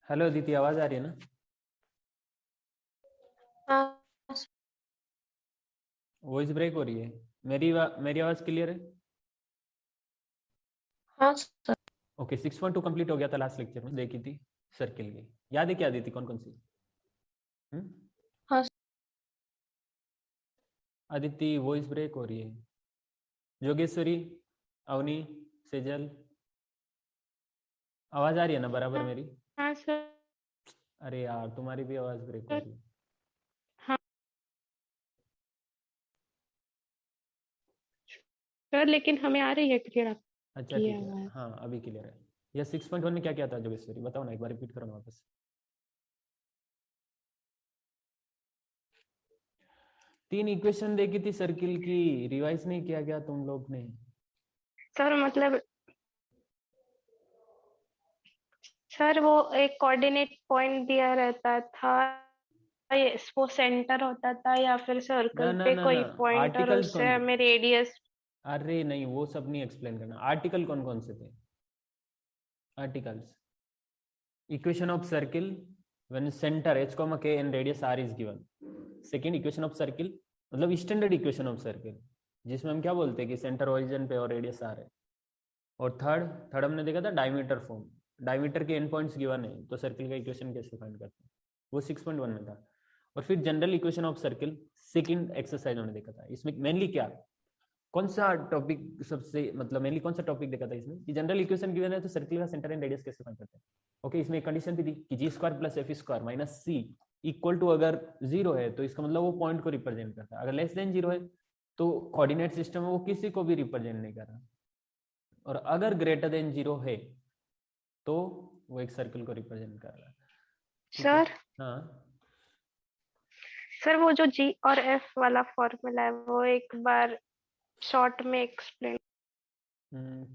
Hello दीदी, आवाज आ रही है ना? हाँ वॉइस ब्रेक हो रही है। मेरी आवाज क्लियर है? हाँ सर। ओके, 6.2 कंप्लीट हो गया था लास्ट लेक्चर में, देखी थी सर्किल की। याद है क्या दी थी कौन कौन सी? हम्म? हाँ अदिति, वॉइस ब्रेक हो रही है। जोगेश्वरी, अवनी, सेजल, आवाज आ रही है ना बराबर हाँ मेरी? हाँ सर। अरे यार, तुम्हारी भी आवाज ब्रेक हो रही है। हाँ सर, लेकिन हमें आ रही है क्लियर अच्छा आपकी ठीक है, आवाज। हाँ अभी क्लियर है। यह 6.1 में क्या क्या था जोगेश्वरी, बताओ ना, एक बार रिपीट करो ना वापस। तीन इक्वेशन देखी थी सर्किल की, रिवाइज नहीं किया गया तुम लोग ने? सर मतलब सर वो एक कोऑर्डिनेट पॉइंट दिया रहता था, वो सेंटर होता था या फिर ना सर्कल ना पे ना ना, कोई पॉइंट और आर्टिकल्स उससे कौन थे? हमें रेडियस। अरे नहीं, वो सब नहीं एक्सप्लेन करना। आर्टिकल कौन कौन से थे? Articles: equation of circle when centre h, k and radius r is given. Second, equation of circle मतलब स्टैंडर्ड इक्वेशन ऑफ सर्किल, जिसमें हम क्या बोलते हैं कि सेंटर ओरिजिन पे और रेडियस r है। और थर्ड थर्ड हमने देखा था डायमीटर फॉर्म। डायमीटर के एंड पॉइंट्स गिवन है तो सर्किल का इक्वेशन कैसे फाइंड करते हैं, वो 6.1 में था। और फिर general equation of circle second exercise हमने देखा था। इसमें मेनली क्या, कौन सा टॉपिक सबसे, मतलब मेनली कौन सा टॉपिक देखा था इसमें कि जनरल इक्वेशन गिवन है तो सर्किल का सेंटर एंड रेडियस कैसे फाइंड करते हैं। ओके, इसमें एक कंडीशन भी दी कि g square plus F square minus c equal to, अगर जीरो है तो इसका मतलब वो पॉइंट को रिप्रेजेंट करता है, अगर लेस देन जीरो है तो कोऑर्डिनेट सिस्टम में वो किसी को भी रिप्रेजेंट नहीं कर रहा, और अगर ग्रेटर देन जीरो है तो वो एक सर्किल को रिप्रेजेंट कर रहा है। ठीक है। सर हाँ। सर वो जो जी और एफ वाला फॉर्मूला है वो एक बार शॉर्ट में एक्सप्लेन।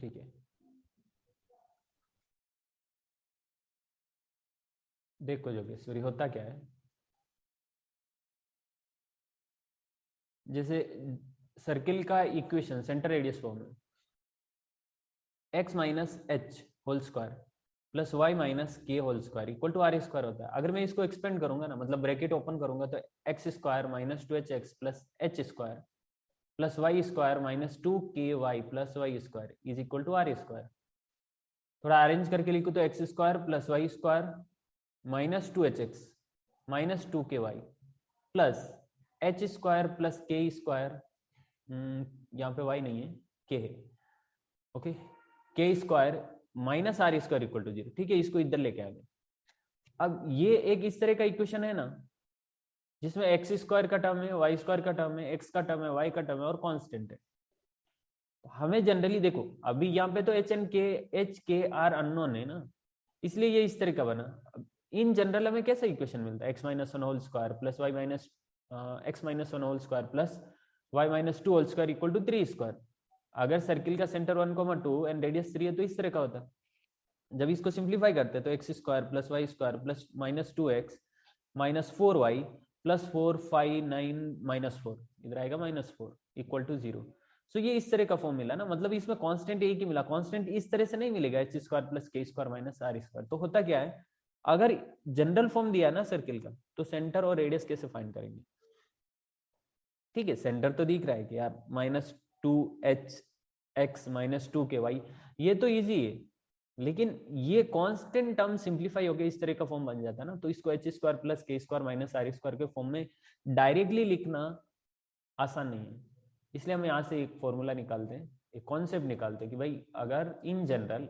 ठीक है। देखो जोगेश्वरी, होता क्या है, जैसे सर्किल का इक्वेशन सेंटर रेडियस फॉर्म है, x minus H whole square plus Y minus के whole square equal to are square होता है। अगर मैं इसको एक्सपेंड करूंगा ना, मतलब ब्रैकेट ओपन करूंगा, तो x square minus two h x plus h square plus Y square minus two k y plus Y square is equal to are square. थोड़ा अरेंज करके लिखो तो x square plus Y square minus two h x minus two k y plus h square plus k square, यहाँ पे y नहीं है, k है। Okay, k square minus are square equal to zero. ठीक है, इसको इधर लेके आ गए। अब ये एक इस तरह का इक्वेशन है ना, जिसमें एक्स स्क्वायर का टर्म है, वाई स्क्वायर का टर्म है, एक्स का टर्म है, वाई का टर्म है और कांस्टेंट है। तो हमें जनरली देखो, अभी यहाँ पे तो एच के आर अननोन है ना, इसलिए ये इस तरह का बना। इन जनरल हमें कैसा इक्वेशन मिलता है, x minus one whole square plus Y minus x minus one whole square plus Y minus two whole square equal to three square. अगर सर्किल का सेंटर 1,2 एंड रेडियस 3 है तो इस तरह का होता है। जब इसको सिंप्लीफाई करते हैं तो x square plus Y square plus minus two x minus four y plus four five nine minus four, इधर आएगा minus four equal to zero. So ये इस तरह का फॉर्म मिला ना, मतलब इसमें कांस्टेंट एक ही मिला। कांस्टेंट इस तरह से नहीं मिलेगा, H square plus k square minus are square. तो होता क्या है, अगर जनरल फॉर्म दिया ना सर्किल का, तो सेंटर और रेडियस कैसे फाइंड करेंगे? ठीक है, सेंटर तो दिख रहा है कि यार minus two h x minus two k Y, ये तो इजी है। लेकिन ये कांस्टेंट टर्म सिंप्लीफाई होकर इस तरह का फॉर्म बन जाता है ना, तो इसको H square plus k square minus are square के फॉर्म में डायरेक्टली लिखना आसान नहीं है। इसलिए हम यहाँ से एक फॉर्मूला निकालते हैं, एक कॉन्सेप्ट निकालते हैं कि भाई अगर इन जनरल,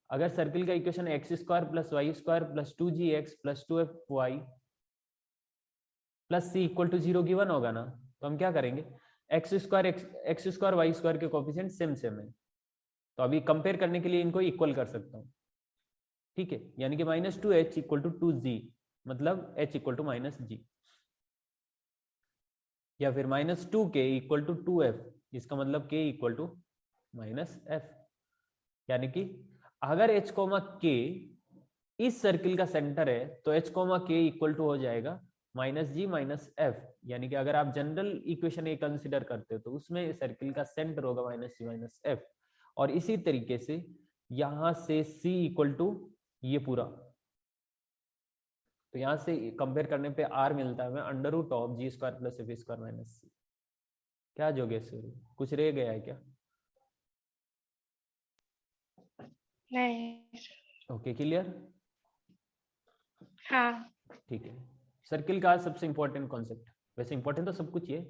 अगर सर्किल का equation x square plus Y square plus two g x plus two f y plus c equal to zero given होगा ना, तो हम क्या करेंगे, एक्स स्क्वायर वाई स्क्वायर के कोफिशिएंट सेम सेम है, तो अभी कंपेयर करने के लिए इनको इक्वल कर सकता हूँ। ठीक है, यानी कि minus two h equal to two g, मतलब h equal to minus g, या फिर minus two k equal to two f, इसका मतलब के इक्वल टू माइनस एफ। यानी कि अगर एच कोमा के इस सर्किल का सेंटर है तो एच कोमा के इक्वल टू हो जाएगा माइनस जी माइनस एफ। यानी कि अगर आप जनरल इक्वेशन ए कंसिडर करते हो तो उसमें सर्किल का सेंटर होगा माइनस जी माइनस एफ। और इसी तरीके से यहां से सी इक्वल टू ये पूरा, तो यहाँ से कंपेयर करने पे r मिलता है हमें under root of ji square plus F square minus c. क्या जोगेश्वरी, कुछ रह गया है क्या? नहीं। Okay, clear? हाँ। ठीक है। सर्किल का सबसे इंपॉर्टेंट कॉन्सेप्ट, वैसे इंपॉर्टेंट तो सब कुछ ही है,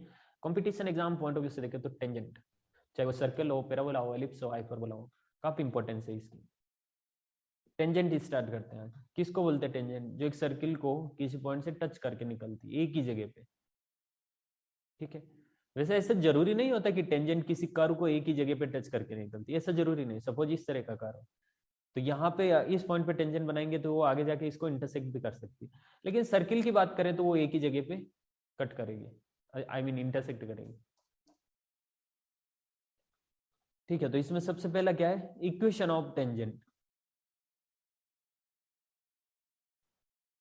competition exam point of view से देखे तो टेंजेंट, चाहे वो सर्कल हो, पैराबोला हो, एलिप्स हो, हाइपरबोला हो, काफी इंपॉर्टेंस है इसकी। टेंजेंट स्टार्ट करते हैं। किसको बोलते हैं टेंजेंट? जो एक सर्किल को किसी पॉइंट से टच करके निकलती है एक ही जगह पे। ठीक है। वैसे ऐसा जरूरी नहीं होता कि टेंजेंट किसी कर्व को एक ही जगह पे टच करके निकलती है, ऐसा जरूरी नहीं। सपोज इस तरह का कर्व है, तो यहाँ पे इस पॉइंट पे टेंजेंट बनाएंगे तो वो आगे जाके इसको इंटरसेक्ट भी कर सकती है। लेकिन सर्किल की बात करें तो वो एक ही जगह पे कट करेगी, आई मीन इंटरसेक्ट करेगी। ठीक है, तो इसमें सबसे पहला क्या है? Equation of tangent.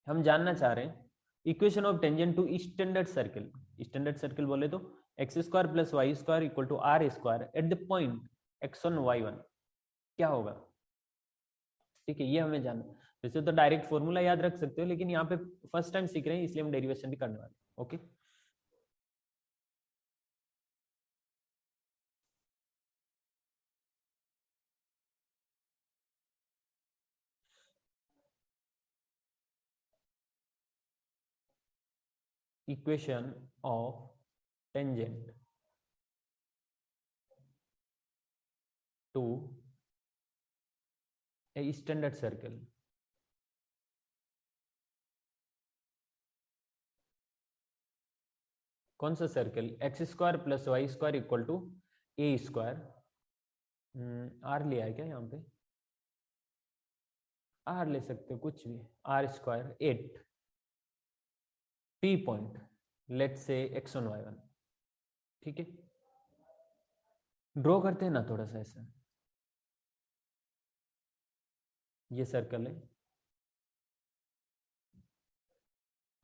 हम जानना चाह रहे हैं equation of tangent to standard circle. Standard circle बोले तो x square plus Y square equal to are square at the point x1 y1 क्या होगा? ठीक है, ये हमें जानना। वैसे तो डायरेक्ट फॉर्मूला याद रख सकते हो, लेकिन यहाँ पे फर्स्ट टाइम सीख रहे हैं इसलिए हम डेरिवेशन भी करने वाले हैं। Okay, equation of tangent to a standard circle. कौन सा circle? X square plus Y square equal to A square. R लिया है क्या यहाँ पे? आर ले सकते हो, कुछ भी, r square 8 P point let's say x1 y1। ठीक है, ड्रॉ करते हैं ना थोड़ा सा ऐसा। ये सर्कल है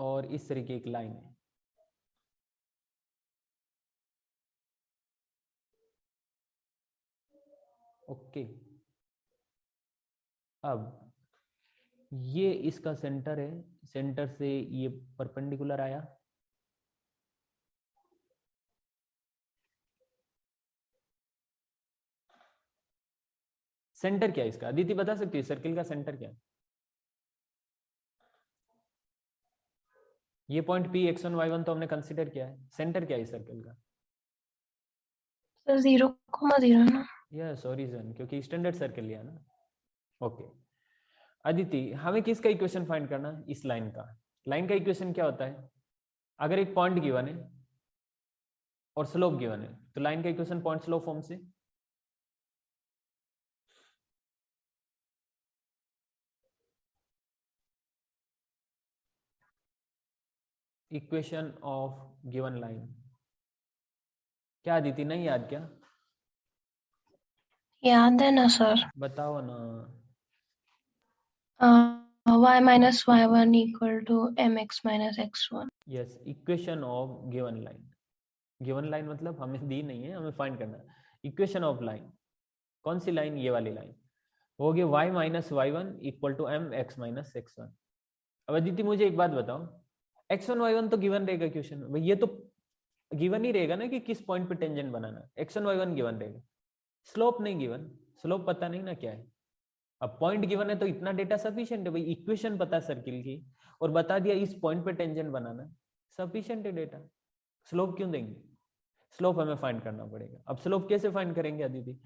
और इस तरीके की लाइन है। ओके, अब ये इसका सेंटर है, सेंटर से ये परपेंडिकुलर आया, सेंटर क्या है इसका? अदिति बता सकती है सर्किल का सेंटर क्या है? ये पॉइंट पी x1 y1 तो हमने कंसीडर किया है, सेंटर क्या है सर्किल का? सर 0,0 ना। यस, ओरिजिन, क्योंकि स्टैंडर्ड सर्किल लिया ना। ओके अदिति, हमें किसका इक्वेशन फाइंड करना है? इस लाइन का। लाइन का इक्वेशन क्या होता है? अगर एक पॉइंट गिवन है और स्लोप गिवन है तो लाइन का इक्वेशन पॉइंट स्लोप फॉर्म से। Equation of given line. क्या अदिति, नहीं याद क्या? याद है ना सर। बताओ ना। y minus y1 equal to mx minus x1। Yes, equation of given line. Given line मतलब हमें दी नहीं है, हमें फाइंड करना है। इक्वेशन ऑफ लाइन, कौन सी लाइन? ये वाली लाइन हो गई y minus y one equal to M x minus x one. अब अदिति मुझे एक बात बताओ, x1 y1 तो गिवन रहेगा क्वेश्चन में, ये तो गिवन ही रहेगा ना कि किस पॉइंट पे टेंजेंट बनाना है। x1 y1 गिवन रहेगा, स्लोप नहीं गिवन, स्लोप पता नहीं ना क्या है। अब पॉइंट गिवन है तो इतना डेटा सफिशिएंट है भाई, इक्वेशन पता सर्किल की और बता दिया इस पॉइंट पे टेंजेंट बनाना, सफिशिएंट है डेटा। स्लोप क्यों देंगे? स्लोप हमें फाइंड करना पड़ेगा। अब स्लोप कैसे फाइंड करेंगे अदिति?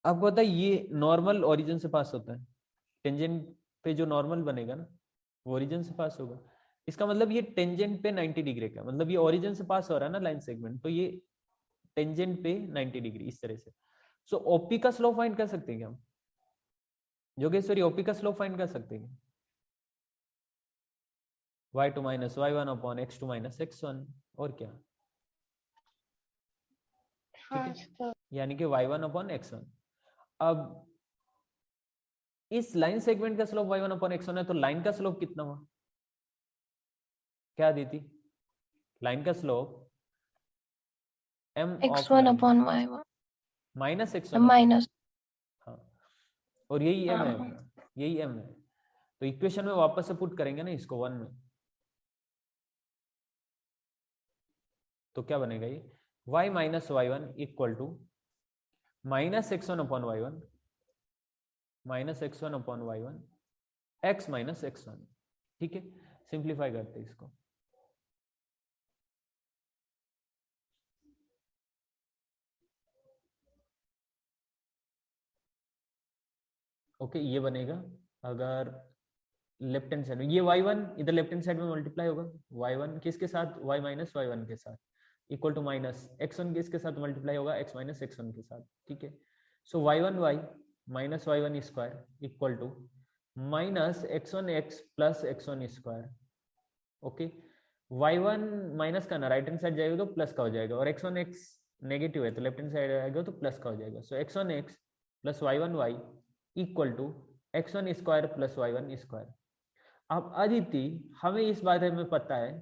आपको पता है ये नॉर्मल ओरिजिन से पास होता है, टेंजेंट पे जो नॉर्मल बनेगा ना वो ओरिजिन से पास होगा। इसका मतलब ये टेंजेंट पे 90 डिग्री का, मतलब ये ओरिजिन से पास हो रहा है ना लाइन सेगमेंट, तो ये टेंजेंट पे 90 डिग्री इस तरह से। सो ओपी का स्लोप फाइंड कर सकते हैं क्या हम? योगेश्वरी, ओपी का स्लोप फाइंड कर सकते हैं? y2 minus y one upon x2 minus x1, और क्या? ठीक है, यानी कि y1 अपॉन x1। अब इस लाइन सेगमेंट का स्लोप y1 अपॉन x1 है, तो लाइन का स्लोप कितना हुआ? क्या दी थी लाइन का slope? m of x1 line upon y1 minus x1 upon, minus. हाँ, और यही m है अपना, यही m है। तो इक्वेशन में वापस से पुट करेंगे ना इसको 1 में, तो क्या बनेगा ये y minus y one equal to minus x one upon y one minus x one upon y one x minus x one. ठीक है, सिंप्लीफाई करते हैं इसको। ओके ये बनेगा, अगर लेफ्ट हैंड साइड में ये y1 इधर लेफ्ट हैंड साइड में मल्टीप्लाई होगा, y1 किसके साथ y माइनस वाई वन के साथ इक्वल टू माइनस x1 किसके साथ मल्टीप्लाई होगा x माइनस x1 के साथ। ठीक है, so y1 y minus y one square equal to minus x1 x plus x1 square. Okay, y1 minus का ना राइट हैंड साइड जाएगा तो प्लस का हो जाएगा, और x1 x नेगेटिव है तो लेफ्ट हैंड साइड आएगा तो प्लस का हो जाएगा। So x1 x plus y1 y equal to x1 square plus y1 square. अब अदिति हमें इस बारे में पता है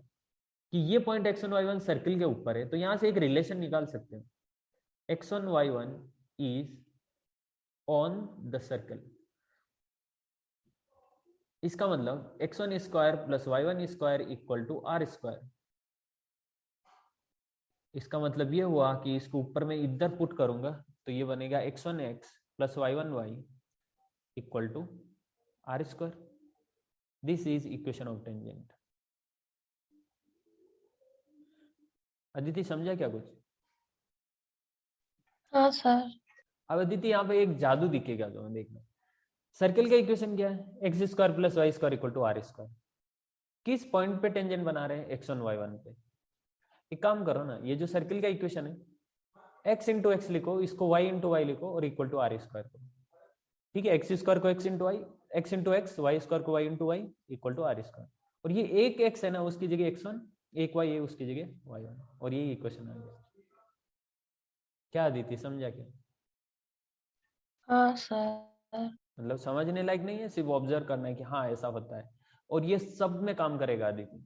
कि ये पॉइंट x1 y1 सर्किल के ऊपर है, तो यहां से एक रिलेशन निकाल सकते हैं, x1 y1 is on the circle. इसका मतलब x1 square plus y1 square equal to are square. इसका मतलब ये हुआ कि इसको ऊपर में इधर पुट करूंगा तो ये बनेगा x1 x plus y1 y equal to are square. This is equation of tangent. Aditi समझा क्या कुछ? हाँ सर। अब अदिति यहाँ पे एक जादू दिखेगा तुम्हें, देखना। सर्किल का इक्वेशन क्या है, x square plus Y square equal to are square. किस पॉइंट पे टेंजेंट बना रहे हैं, x1 y1 पे। एक काम करो ना, ये जो सर्किल का इक्वेशन है x इंटू एक्स लिखो, इसको y इंटू वाई लिखो और इक्वल टू आर स्क्वायर करो। ठीक है, एक्स स्क्वायर को x into y, x into x, y square को y into y equal to are square. और ये एक x है ना उसकी जगह x1, एक y है उसकी जगह y1, और ये इक्वेशन आ गया। क्या अदिति समझा क्या? हाँ सर। मतलब समझने लायक नहीं है, सिर्फ ऑब्जर्व करना है कि हाँ ऐसा होता है, और ये सब में काम करेगा अदिति।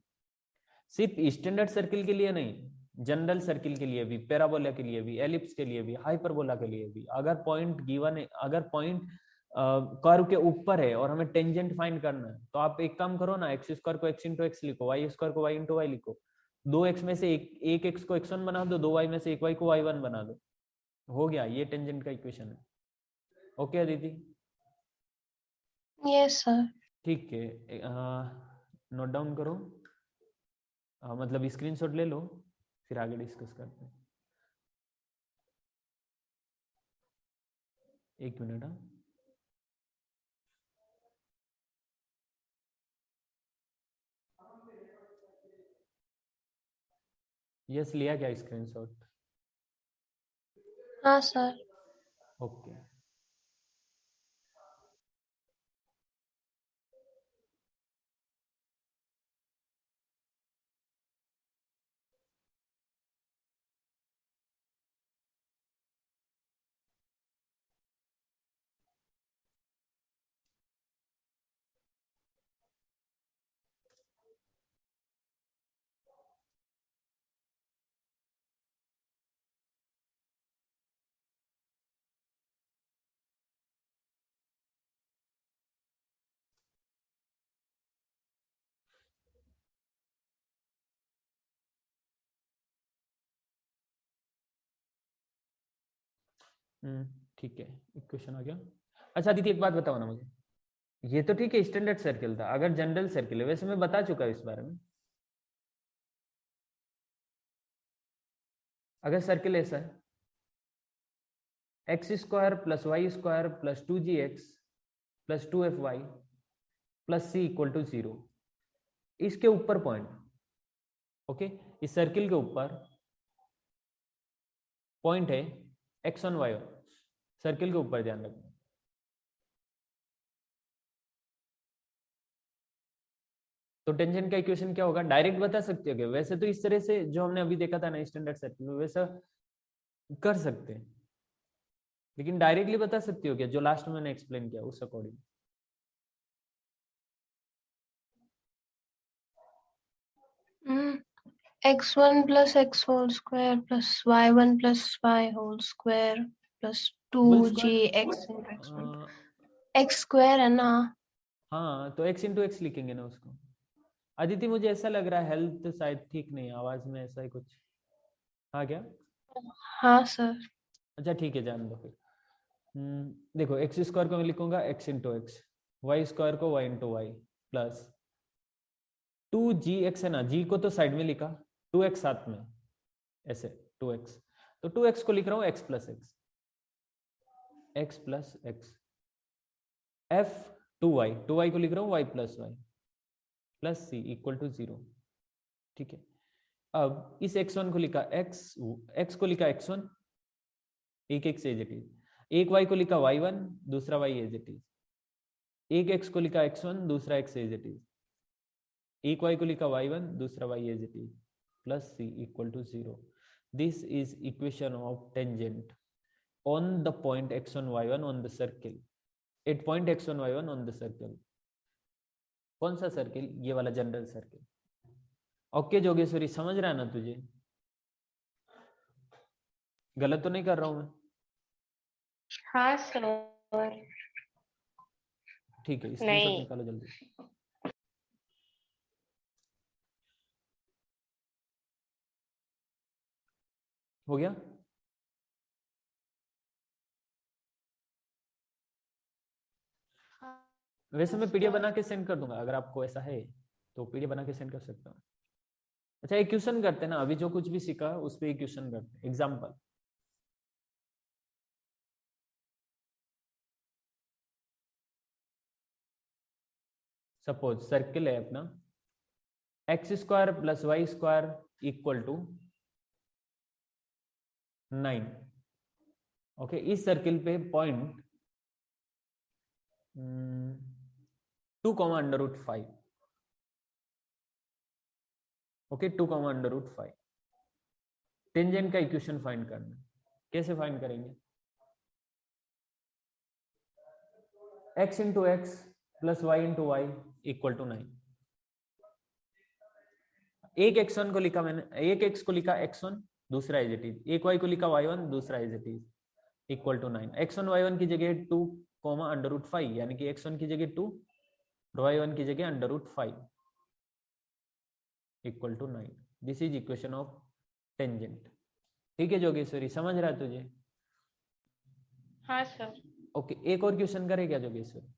सिर्फ स्टैंडर्ड सर्किल के लिए नहीं, जनरल सर्किल के लिए भी, पैराबोला के लिए भी, एलिप्स के लिए भी, हाइपरबोला के लिए भी। अगर पॉइंट गिवन है, अगर पॉइंट कर्व के ऊपर है और हमें टेंजेंट फाइंड करना है, तो आप एक काम करो ना, एक्स स्क्वायर को एक्स इंटू एक्स लिखो, वाई स्क्वायर को वाई इंटू वाई लिखो। दो एक्स में से एक एक्स को x1 बना दो, दो वाई में से एक वाई को y1 बना दो, हो गया, ये टेंजेंट का इक्वेशन है। ओके अदिति? Yes sir. ठीक है, नोट डाउन करो, मतलब स्क्रीनशॉट ले लो, फिर आगे डिस्कस करते हैं। एक मिनट। हाँ, यस लिया क्या स्क्रीनशॉट? हाँ सर। ओके। ठीक है, इक्वेशन आ गया। अच्छा दीदी एक बात बताओ ना मुझे, ये तो ठीक है स्टैंडर्ड सर्किल था, अगर जनरल सर्किल है, वैसे मैं बता चुका इस बारे में। अगर सर्किल ऐसा है x square plus Y square plus 2gx plus 2fy plus c equal to 0, इसके ऊपर पॉइंट, ओके, इस सर्किल के ऊपर पॉइंट है x1 y1, सर्किल के ऊपर ध्यान रखना। तो टेंजेंट का इक्वेशन क्या होगा, डायरेक्ट बता सकते हो क्या? वैसे तो इस तरह से जो हमने अभी देखा था ना स्टैंडर्ड सर्किल में, वैसा कर सकते हैं, लेकिन डायरेक्टली बता सकते हो क्या, जो लास्ट में मैंने एक्सप्लेन किया उस according? x1 plus x whole square plus y1 plus y whole square plus whole 2gx square, into x1 x square है ना। हाँ तो x इंटू एक्स लिखेंगे ना उसको। अदिति मुझे ऐसा लग रहा है हेल्थ शायद ठीक नहीं है, आवाज में ऐसा ही कुछ। हाँ क्या? हाँ सर। अच्छा ठीक है, जान दो फिर। देखो एक्स स्क्वायर को मैं लिखूंगा x into x, y square को y into y, plus 2gx है ना, g को तो साइड में लिखा, 2x साथ में ऐसे 2x, तो 2x को लिख रहा हूँ x plus x, x plus x, f 2y को लिख रहा हूँ y plus y plus c equal to 0। ठीक है, अब इस x1 को लिखा x को लिखा x1, एक x एज इट इज, एक y को लिखा y1, दूसरा y एज इट इज, एक x को लिखा x1, दूसरा x एज इट इज, एक y को लिखा y1, दूसरा y as it is, plus c equal to 0। This is equation of tangent on the point x1 y1 on the circle, at point x1 y1 on the circle। कौन सा circle? ये वाला general circle. Okay Jogeshwari, समझ रहा है ना तुझे? गलत तो नहीं कर रहा हूं मैं? हाँ सर। ठीक है, स्क्रीनशॉट नहीं। निकालो जल्दी। हो गया? वैसे मैं पीडीएफ बना के सेंड कर दूंगा, अगर आपको ऐसा है तो पीडीएफ बना के सेंड कर सकता हूँ। अच्छा एक क्वेश्चन करते हैं ना, अभी जो कुछ भी सीखा उस पर एक क्वेश्चन करते हैं, एग्जाम्पल। सपोज सर्किल है अपना, x square plus Y square equal to 9। Okay, इस सर्किल पे पॉइंट 2, √5। ओके, 2, √5। टेंजेंट का इक्वेशन फाइंड करना, कैसे फाइंड करेंगे? x into x plus y into y equal to 9। एक x1 को लिखा मैंने, एक x को लिखा x1, दूसरा एज इट इज, एक y को लिखा y1, दूसरा as it is, equal to 9। x1 y1 की जगह 2, √5, यानी कि x1 की जगह 2, y1 की जगह √5 equal to 9। This is equation of tangent. ठीक है जोगेश्वरी, समझ रहा है तुझे? हाँ सर। ओके, एक और क्वेश्चन करे क्या जोगेश्वरी?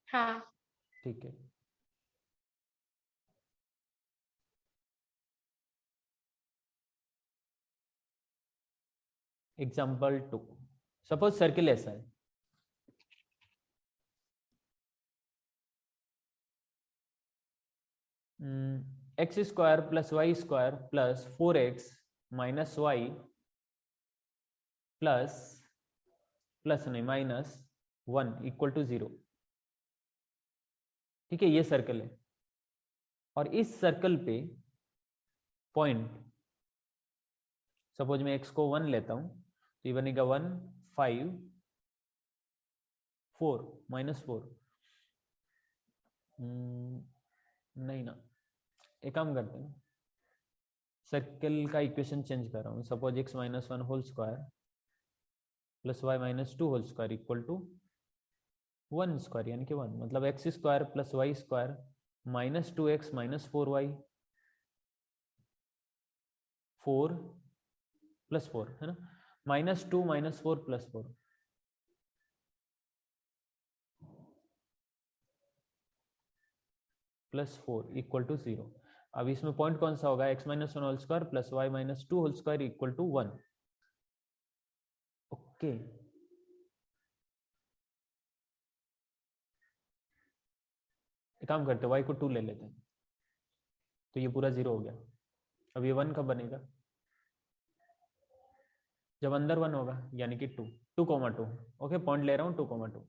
हाँ। ठीक है, एग्जाम्पल 2। सपोज सर्किल ऐसा है, x square plus Y square plus 4x minus y plus नहीं माइनस 1 इक्वल टू 0। ठीक है, ये सर्कल है, और इस सर्कल पे पॉइंट, सपोज मैं x को 1 लेता हूं तो ये बनेगा 1, 5, 4 -4। नहीं ना, एक काम करते हैं, सर्कल का इक्वेशन चेंज कर रहा हूँ। Suppose x minus 1 whole square plus y minus 2 whole square equal to 1 square, यानी कि 1, मतलब x square plus Y square minus 2x minus 4y 4 plus 4 है ना, -2 -4 प्लस 4 प्लस 4 इक्वल टू 0। अब इसमें पॉइंट कौन सा होगा? x minus 1 whole square plus y minus 2 whole square equal to 1। Okay, एक काम करते हैं, y को 2 ले लेते हैं, तो ये पूरा 0 हो गया। अब ये 1 कब बनेगा? जब अंदर 1 होगा, यानी कि 2, 2, 2। ओके, पॉइंट ले रहा हूँ 2, 2।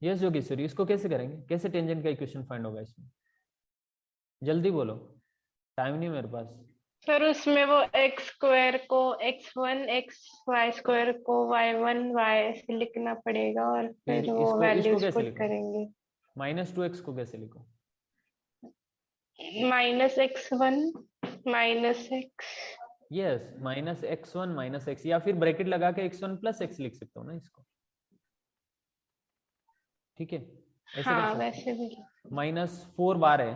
यस योगेश्वरी, इसको कैसे करेंगे? कैसे टेंजेंट का इक्वेशन फाइंड होगा इसमें? जल्दी बोलो, टाइम नहीं मेरे पास। सर उसमें वो एक्स स्क्वायर को x1 x वाई स्क्वायर को y1 y ऐसे लिखना पड़ेगा और फिर फिर वो इसको वैल्यूज कैसे पुट लिखो? करेंगे। -2x को कैसे लिखो? -x1 -x yes, minus x1 minus x, या फिर ब्रैकेट लगा के x1 प्लस एक्स लिख सकता हूँ ना इसको, ठीक है, ऐसे कर हाँ सकते वैसे हैं। भी माइनस 4 बार है,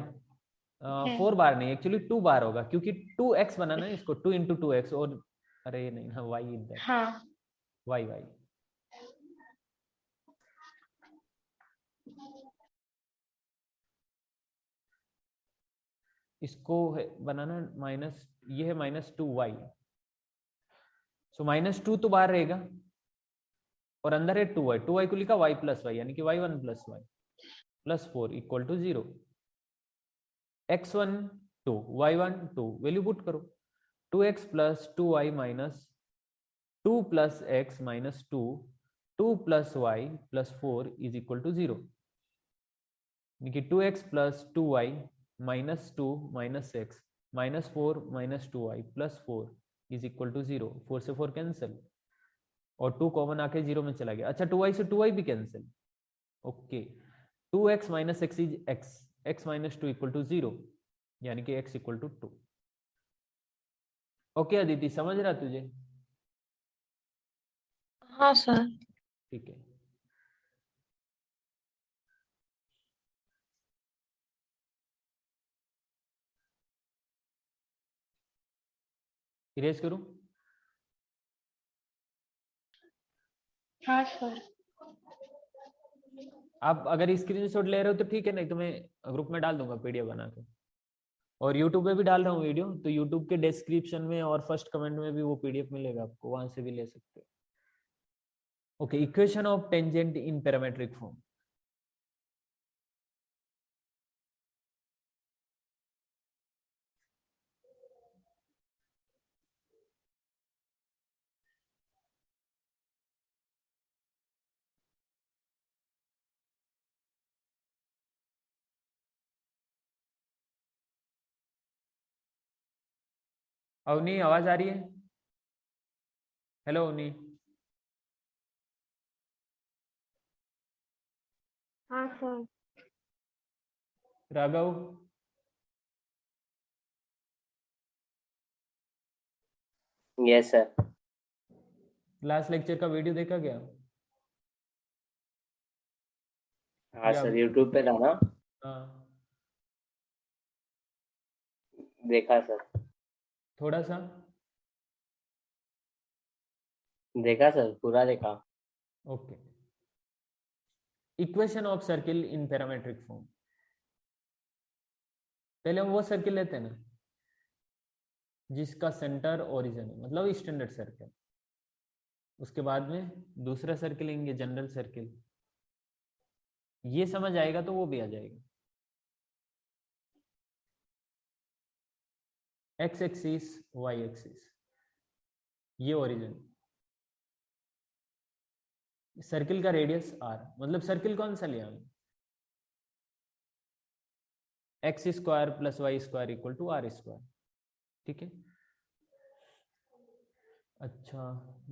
है। 4 बार नहीं, एक्चुअली 2 बार होगा, क्योंकि 2x बनाना है इसको, 2 इंटू 2x, और अरे नहीं ना, y इधर, हाँ y इसको है बनाना माइनस, ये है -2y, सो -2 तो बाहर रहेगा और अंदर है 2y, 2y को लिखा y प्लस वाई, यानी कि y1 plus y plus 4 equal to 0। x1 2, y1 2, value put करो, 2x plus 2y minus 2 plus x minus 2, 2 plus y plus 4 is equal to 0, यानी कि 2x plus 2y minus 2 minus x minus 4 minus 2y plus 4 is equal to 0। 4 से 4 cancel और 2 common आके 0 में चला गया। अच्छा 2y से 2y भी cancel, okay, 2x minus x is x, x minus 2 equal to 0, यानी कि x equal to 2। Okay Aditi, समझ रहा तुझे? हाँ सर। ठीक है, इरेज करूं? हाँ सर। आप अगर स्क्रीनशॉट ले रहे हो तो ठीक है, नहीं तो मैं ग्रुप में डाल दूंगा पीडीएफ बना के, और यूट्यूब पे भी डाल रहा हूँ वीडियो, तो यूट्यूब के डिस्क्रिप्शन में और फर्स्ट कमेंट में भी वो पीडीएफ मिलेगा आपको, वहां से भी ले सकते हो। Okay, equation of tangent in parametric form. Avni आवाज आ रही है? हेलो अवनी। हाँ sir. Raghav. Yes sir. Last lecture का वीडियो देखा क्या? हाँ या सर, यूट्यूब पे था ना, हाँ, देखा सर। थोड़ा सा देखा सर, पूरा देखा। Okay. Equation of circle in parametric form, पहले हम वो सर्किल लेते हैं ना जिसका सेंटर ओरिजिन है, मतलब स्टैंडर्ड सर्किल, उसके बाद में दूसरा सर्किल लेंगे जनरल सर्किल, ये समझ आएगा तो वो भी आ जाएगा। एक्स एक्सिस वाई एक्सिस, ये ओरिजिन, सर्किल का रेडियस आर, मतलब सर्किल कौन सा लिया हमने, x square plus Y square equal to are square, ठीक है। अच्छा,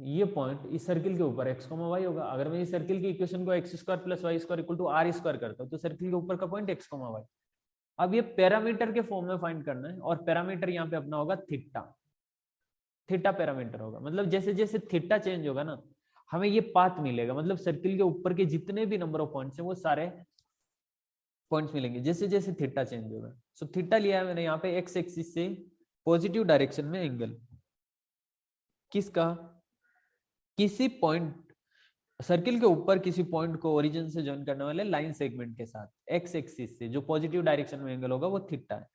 ये पॉइंट इस सर्किल के ऊपर एक्स कॉमा वाई होगा। अगर मैं इस सर्किल की इक्वेशन को x square plus Y square equal to are square करता हूँ तो सर्किल के ऊपर का पॉइंट एक्स कॉमा वाई। अब ये पैरामीटर के फॉर्म में फाइंड करना है, और पैरामीटर यहाँ पे अपना होगा थीटा, थीटा पैरामीटर होगा, मतलब जैसे जैसे थीटा चेंज होगा ना हमें ये पाथ मिलेगा, मतलब सर्किल के ऊपर के जितने भी नंबर ऑफ पॉइंट्स हैं वो सारे पॉइंट्स मिलेंगे जैसे जैसे थीटा चेंज होगा। सो थीटा लिया है मैंने यहाँ पे एक्स एक्सिस से पॉजिटिव डायरेक्शन में एंगल, किसका, किसी पॉइंट सर्किल के ऊपर किसी पॉइंट को ओरिजिन से जॉइन करने वाले लाइन सेगमेंट के साथ एक्स एक्सिस से जो पॉजिटिव डायरेक्शन में एंगल होगा वो थीटा है।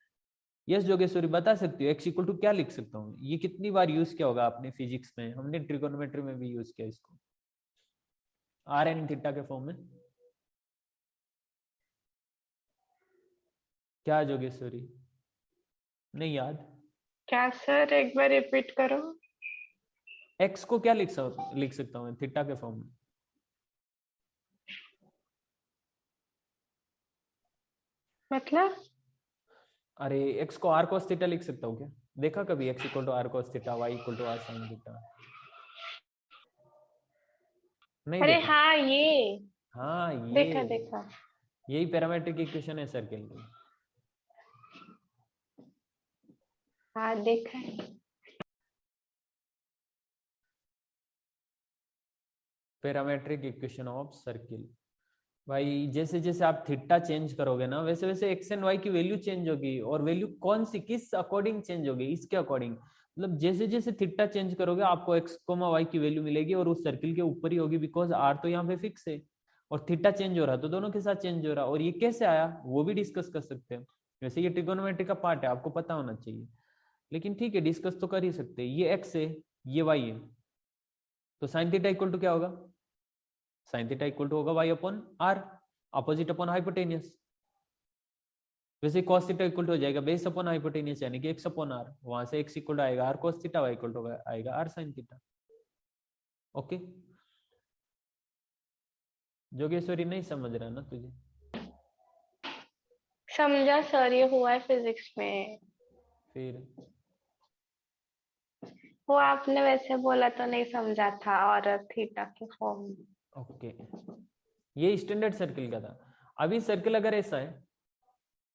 यस जोगेश्वरी, बता सकती हो एक्स इक्वल टू क्या लिख सकता हूँ? ये कितनी बार यूज किया होगा आपने फिजिक्स में, हमने ट्रिगोनोमेट्री में भी यूज किया इसको, आर एन थीटा के फॉर्म में। क्या जोगेश्वरी, नहीं याद? क्या सर, एक बार रिपीट करो। एक्स को क्या लिख सकता हूँ थीटा के फॉर्म में? मतलब अरे एक्स को आर cos थीटा लिख सकता हूँ क्या? देखा कभी x equal to r cos theta, y equal to r sine theta? नहीं अरे देखा? हाँ ये हाँ ये, देखा देखा। यही पैरामेट्रिक इक्वेशन है सर्किल की। हाँ देखा है। Parametric equation of circle. भाई जैसे जैसे आप थीटा चेंज करोगे ना, वैसे वैसे एक्स एंड वाई की वैल्यू चेंज होगी। और वैल्यू कौन सी, किस अकॉर्डिंग चेंज होगी? इसके अकॉर्डिंग। मतलब जैसे जैसे थीटा चेंज करोगे आपको एक्स कोमा वाई की वैल्यू मिलेगी, और उस सर्किल के ऊपर ही होगी, बिकॉज आर तो यहाँ पे फिक्स है और थीटा चेंज हो रहा है, तो दोनों के साथ चेंज हो रहा है। और ये कैसे आया वो भी डिस्कस कर सकते हैं। वैसे ये ट्रिगोनोमेट्री का पार्ट है, आपको पता होना चाहिए, लेकिन ठीक है डिस्कस तो कर ही सकते हैं। ये एक्स है, ये वाई है, तो साइन थीटा इक्वल टू क्या होगा? साइन थीटा इक्वल टू होगा y upon r, opposite upon hypotenuse. वैसे cos थीटा इक्वल टू हो जाएगा बेस अपॉन हाइपोटेनियस, यानी कि एक्स अपॉन आर। वहां से एक्स इक्वल टू आएगा r cos theta, y equal to आएगा r sine theta. Okay, Jogeshwari नहीं समझ रहा ना तुझे? समझा सर, ये हुआ है फिजिक्स में। फिर वो आपने वैसे बोला तो नहीं समझा था, और थीटा के फॉर्म में। ओके, ये स्टैंडर्ड सर्किल का था। अभी सर्किल अगर ऐसा है,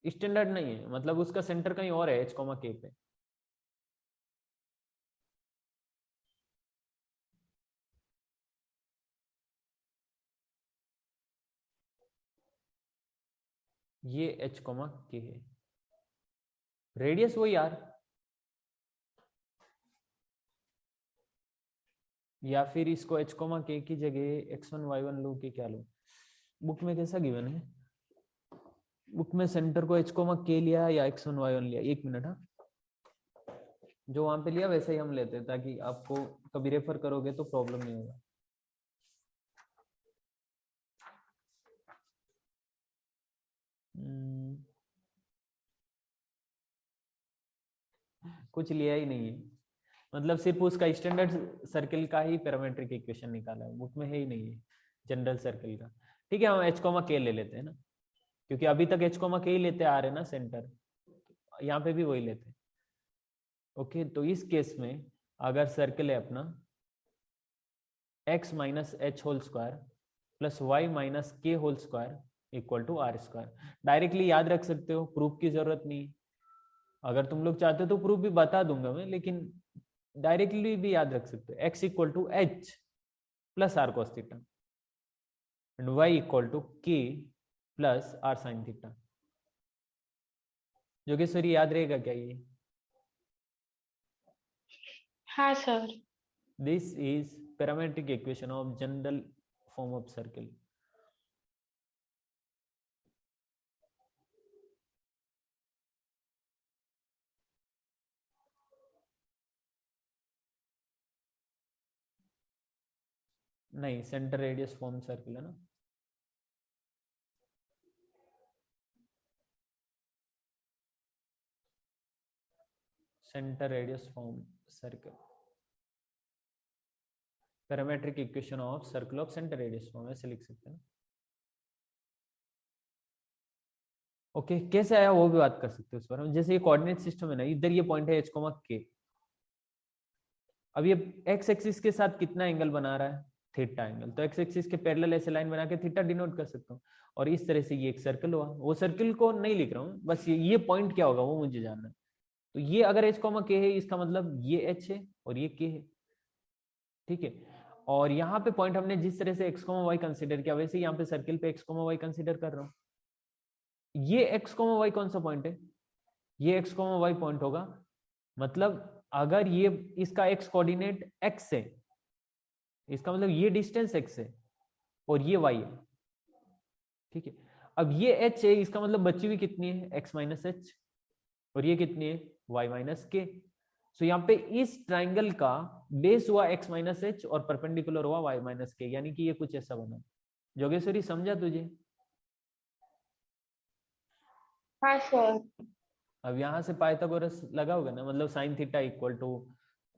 स्टैंडर्ड नहीं है, मतलब उसका सेंटर कहीं और है, एच कॉमा के पे। ये एच कॉमा के है, रेडियस वही आर, या फिर इसको एच कॉमा के की जगह x1 y1 लो कि क्या लो? बुक में कैसा गिवन है? बुक में सेंटर को एच कॉमा के लिया या x1 y1 लिया? एक मिनट। हाँ, जो वहां पे लिया वैसे ही हम लेते हैं, ताकि आपको कभी रेफर करोगे तो प्रॉब्लम नहीं होगा। कुछ लिया ही नहीं है, मतलब सिर्फ उसका स्टैंडर्ड सर्किल का ही पैरामेट्रिक इक्वेशन निकाला है, बुक में है ही नहीं है जनरल सर्किल का। ठीक है, हम एच कॉमा के ले लेते हैं ना, क्योंकि अभी तक एच कॉमा के ही लेते आ रहे हैं ना सेंटर, यहाँ पे भी वही लेते हैं। ओके, तो इस केस में अगर सर्किल है अपना x minus H whole square plus Y minus के whole square equal to are square, directly याद रख सकते हो, प्रूफ की जरूरत नहीं। अगर तुम लोग चाहते हो तो प्रूफ भी बता दूंगा मैं, लेकिन डायरेक्टली भी याद रख सकते हो। x equal to h plus r cos theta and y equal to k plus r sine theta. Jogeshwari याद रहेगा क्या ये? हाँ सर। This is parametric equation of general form of circle. नहीं, सेंटर रेडियस फॉर्म सर्किल है ना। Centre radius form circle, parametric equation of circle of centre radius form, ऐसे लिख सकते हैं। ओके, कैसे आया वो भी बात कर सकते हैं उस पर। जैसे ये कोऑर्डिनेट सिस्टम है ना, इधर ये पॉइंट है एच कोमा के। अब ये एक्स एक्सिस के साथ कितना एंगल बना रहा है? Theta angle. तो एक्स एक्सिस के पैरेलल ऐसे लाइन बना के थीटा डिनोट कर सकता हूँ। और इस तरह से ये एक सर्कल हुआ। वो सर्कल को नहीं लिख रहा हूँ, बस ये पॉइंट क्या होगा वो मुझे जानना है। तो ये अगर एच कोमा के है, इसका मतलब ये एच है और ये के है। ठीक है, और यहाँ पे पॉइंट हमने जिस तरह से एक्स कोमा वाई कंसिडर किया, वैसे यहाँ पे सर्किल पे एक्स कोमा वाई कंसिडर कर रहा हूँ। ये एक्स कोमा वाई कौन सा पॉइंट है? ये एक्स कोमा वाई पॉइंट होगा। मतलब अगर ये इसका एक्स कोऑर्डिनेट एक्स है, इसका मतलब ये डिस्टेंस एक्स है और ये वाई है। ठीक है, अब ये एच है, इसका मतलब बची हुई कितनी है? X minus H. और ये कितनी है? वाई माइनस के। सो यहाँ पे इस ट्राइंगल का बेस हुआ एक्स माइनस एच और परपेंडिकुलर हुआ वाई माइनस के, यानी कि ये कुछ ऐसा बना। जोगेश्वरी समझा तुझे? हाँ सर। अब यहाँ से पाइथागोरस लगाओगे ना, मतलब sine theta equal to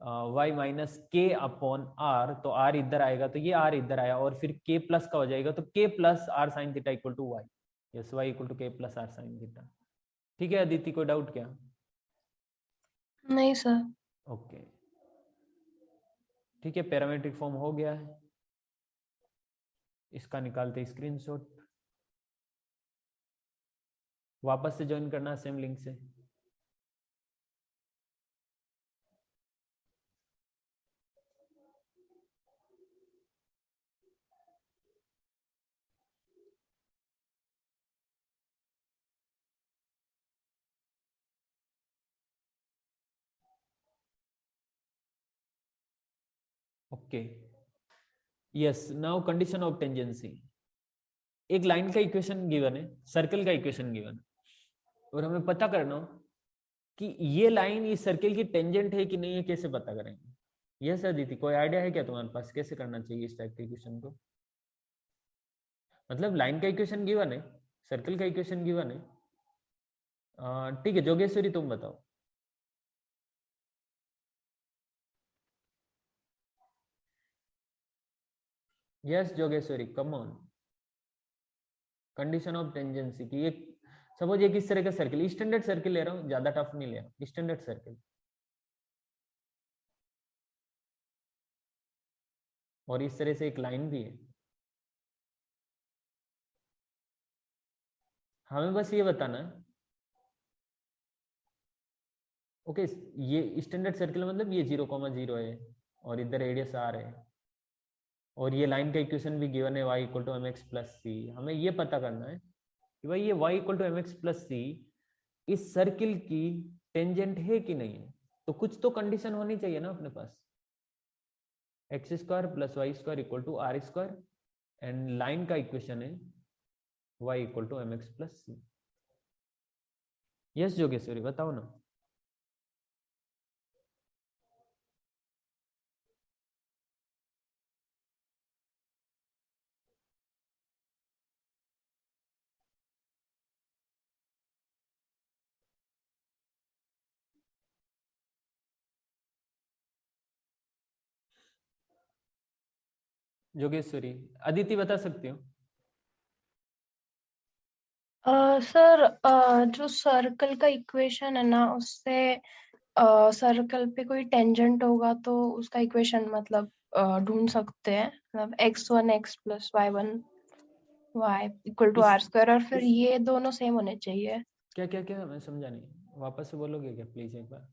y minus k upon r, तो आर इधर आएगा तो ये आर इधर आया, और फिर के प्लस का हो जाएगा, तो k plus r sine theta equal to y. Yes, y equal to k plus r sine theta. ठीक है अदिति, कोई डाउट क्या? नहीं सर। ओके, ठीक है, पैरामेट्रिक फॉर्म हो गया है। इसका निकालते स्क्रीनशॉट, वापस से ज्वाइन करना सेम लिंक से। Okay, yes, now condition of tangency. एक लाइन का इक्वेशन गिवन है, सर्कल का इक्वेशन गिवन है, और हमें पता करना हो कि ये लाइन इस सर्कल की टेंजेंट है कि नहीं है, कैसे पता करेंगे? यस अदिति, कोई आइडिया है क्या तुम्हारे पास कैसे करना चाहिए इस टाइप के इक्वेशन को? मतलब लाइन का इक्वेशन गिवन है, सर्कल का इक्वेशन गिवन है, ठीक है, जोगेश्वरी तुम बताओ। Yes Jogeshwari, come on. Condition of tangency की एक, सपोज एक इस तरह का सर्कल, स्टैंडर्ड सर्कल ले रहा हूँ, ज्यादा टफ नहीं ले रहा हूँ, स्टैंडर्ड सर्कल, और इस तरह से एक लाइन भी है। हमें बस ये बताना है, ओके, ये स्टैंडर्ड सर्कल मतलब ये 0,0 है, और इधर रेडियस आर है, और ये लाइन का इक्वेशन भी गिवन है y equal to M x plus c. हमें ये पता करना है कि भाई ये y equal to M x plus c इस सर्किल की टेंजेंट है कि नहीं है। तो कुछ तो कंडीशन होनी चाहिए ना अपने पास, x square plus Y square equal to are square, and line का इक्वेशन है y equal to M x plus c. Yes Jogeshwari बताओ ना। जोगेश्वरी, अदिति बता सकती हो? सर जो सर्कल का इक्वेशन है ना, उससे सर्कल पे कोई टेंजेंट होगा तो उसका इक्वेशन मतलब ढूंढ सकते हैं, मतलब x1 x plus y1 y equal to इस आर स्क्वायर, और फिर ये दोनों सेम होने चाहिए। क्या क्या क्या, मैं समझा नहीं, वापस से बोलोगे क्या प्लीज एक बार?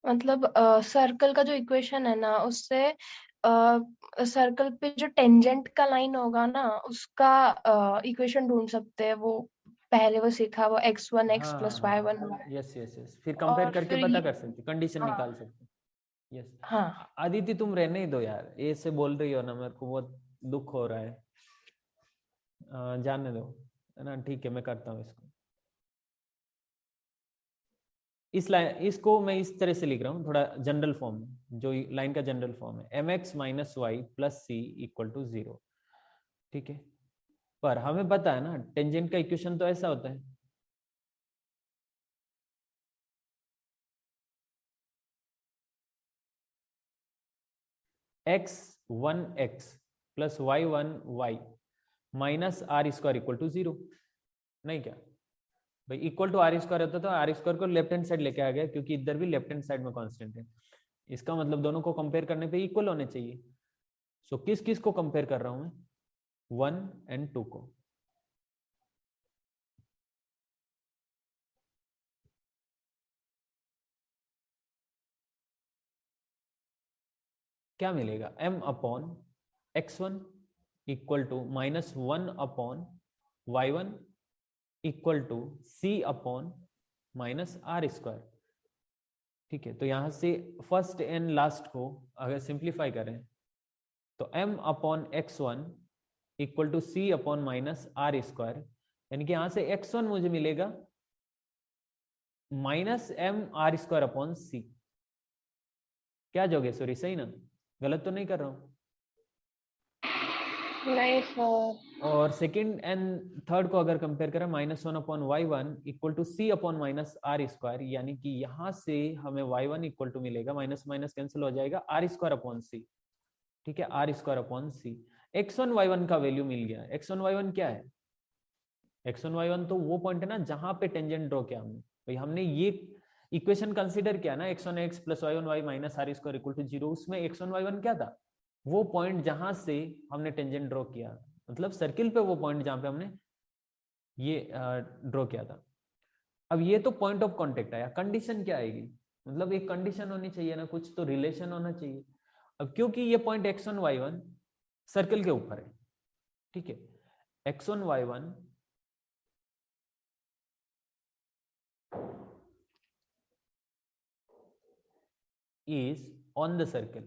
मतलब सर्कल का जो इक्वेशन है ना, उससे सर्कल पे जो टेंजेंट का लाइन होगा ना, उसका इक्वेशन ढूंढ सकते हैं। वो पहले वो सीखा, वो x1 x हाँ प्लस y1 हाँ, y, यस यस यस, फिर कंपेयर और करके फिर पता ये, कर सकते, कंडीशन हाँ निकाल सकते। यस। हाँ आदिति तुम रहने ही दो यार, ये से बोल रही हो ना, मेरे को बहुत दुख हो रहा है। जाने दो, है ना, ठीक है, मैं करता हूँ इसको। इस लाइन, इसको मैं इस तरह से लिख रहा हूँ थोड़ा जनरल फॉर्म में, जो लाइन का जनरल फॉर्म है, m x minus y plus c equal to 0। ठीक है, पर हमें पता है ना टेंजेंट का इक्वेशन तो ऐसा होता है, x1 x plus y1 y minus are square equal to 0। नहीं क्या भाई, इक्वल टू आर स्क्वायर होता तो आर स्क्वायर को लेफ्ट हैंड साइड लेके आ गया, क्योंकि इधर भी लेफ्ट हैंड साइड में कांस्टेंट है। इसका मतलब दोनों को कंपेयर करने पे इक्वल होने चाहिए। सो किस किस को कंपेयर कर रहा हूं मैं? 1 एंड 2 को। क्या मिलेगा? m upon x1 equal to -1/y1 equal to c upon -r²। ठीक है, तो यहां से फर्स्ट एंड लास्ट को अगर सिंप्लीफाई करें तो m upon x1 equal to c upon -r², यानी कि यहां से x1 मुझे मिलेगा -mr² अपॉन c। क्या जोगेश्वरी, सही ना? गलत तो नहीं कर रहा हूं? नहीं सर। और सेकंड एंड थर्ड को अगर कंपेयर करें, -1/y1 equal to c upon -r², यानी कि यहां से हमें y1 इक्वल टू मिलेगा, माइनस माइनस कैंसिल हो जाएगा, r² अपॉन c। ठीक है, r² upon c। x1 y1 का वैल्यू मिल गया। x1 y1 क्या है? x1 y1 तो वो पॉइंट है ना जहां पे टेंजेंट ड्रॉ किया हमने। भाई हमने ये इक्वेशन कंसीडर किया ना, x1 x plus y1 y minus r² equal to 0, उसमें x1 y1 क्या था? वो पॉइंट जहां से हमने टेंजेंट ड्रॉ किया, मतलब सर्किल पे वो पॉइंट जहां पे हमने ये ड्रॉ किया था। अब ये तो पॉइंट ऑफ कांटेक्ट आया, कंडीशन क्या आएगी? मतलब एक कंडीशन होनी चाहिए ना, कुछ तो रिलेशन होना चाहिए। अब क्योंकि ये पॉइंट x1 y1 सर्कल के ऊपर है, ठीक है, x1 y1 is on the circle,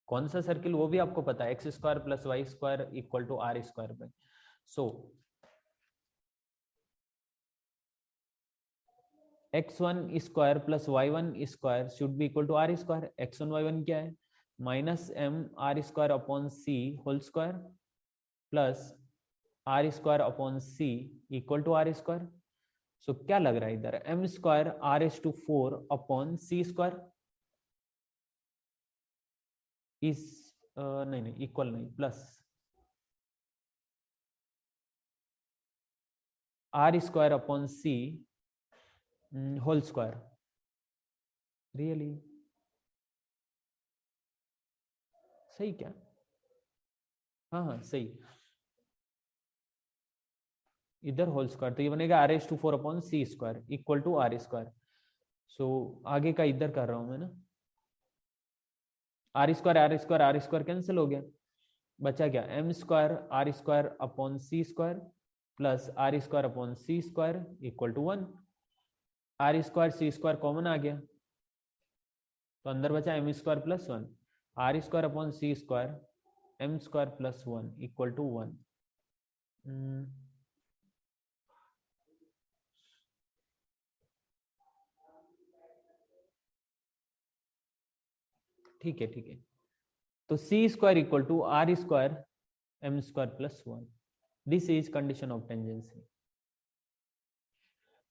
कौन सा सर्किल वो भी आपको पता है, x square plus Y square equal to are square पे। So x1 square plus y1 square should be equal to are square. x1 y1 क्या है, minus m r square upon c whole square plus r square upon c equal to are square. So क्या लग रहा है इधर, m square r s to 4 upon c square is नहीं equal नहीं, plus r square upon c whole square. Really सही क्या? हाँ हाँ सही, इधर होल स्क्वायर तो ये बनेगा r s to 4 upon c square equal to are square. So आगे का इधर कर रहा हूं मैं ना, आर स्क्वायर कैंसिल हो गया, बचा क्या, m square r square upon c square plus r square upon c square equal to 1। R square c square common आ गया तो अंदर बचा m square plus 1, r square upon c square M square plus 1 equal to 1। ठीक है, तो c square equal to are square M square plus 1, this is condition of tangency.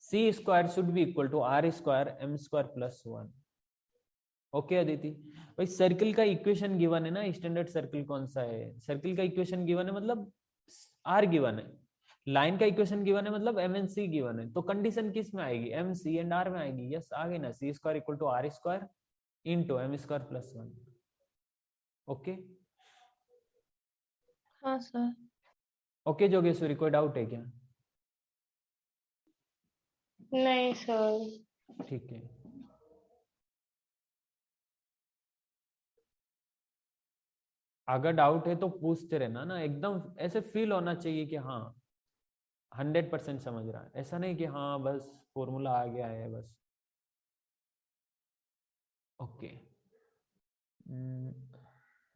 C square should be equal to are square M square plus 1। Okay Aditi भाई, circle का equation given है ना, standard circle कौन सा है, circle का equation given है मतलब आर गिवन है, लाइन का इक्वेशन गिवन है मतलब एम एंड सी गिवन है, तो कंडीशन किस में आएगी, एम सी एंड आर में आएगी। यस आ गई ना, c square equal to are square into M square plus 1। Okay हाँ सर। ओके जोगेश्वरी, कोई डाउट है क्या? नहीं सर। ठीक है, अगर डाउट है तो पूछते रहना ना, एकदम ऐसे फील होना चाहिए कि हाँ 100% समझ रहा है, ऐसा नहीं कि हाँ बस फॉर्मूला आ गया है बस। ओके,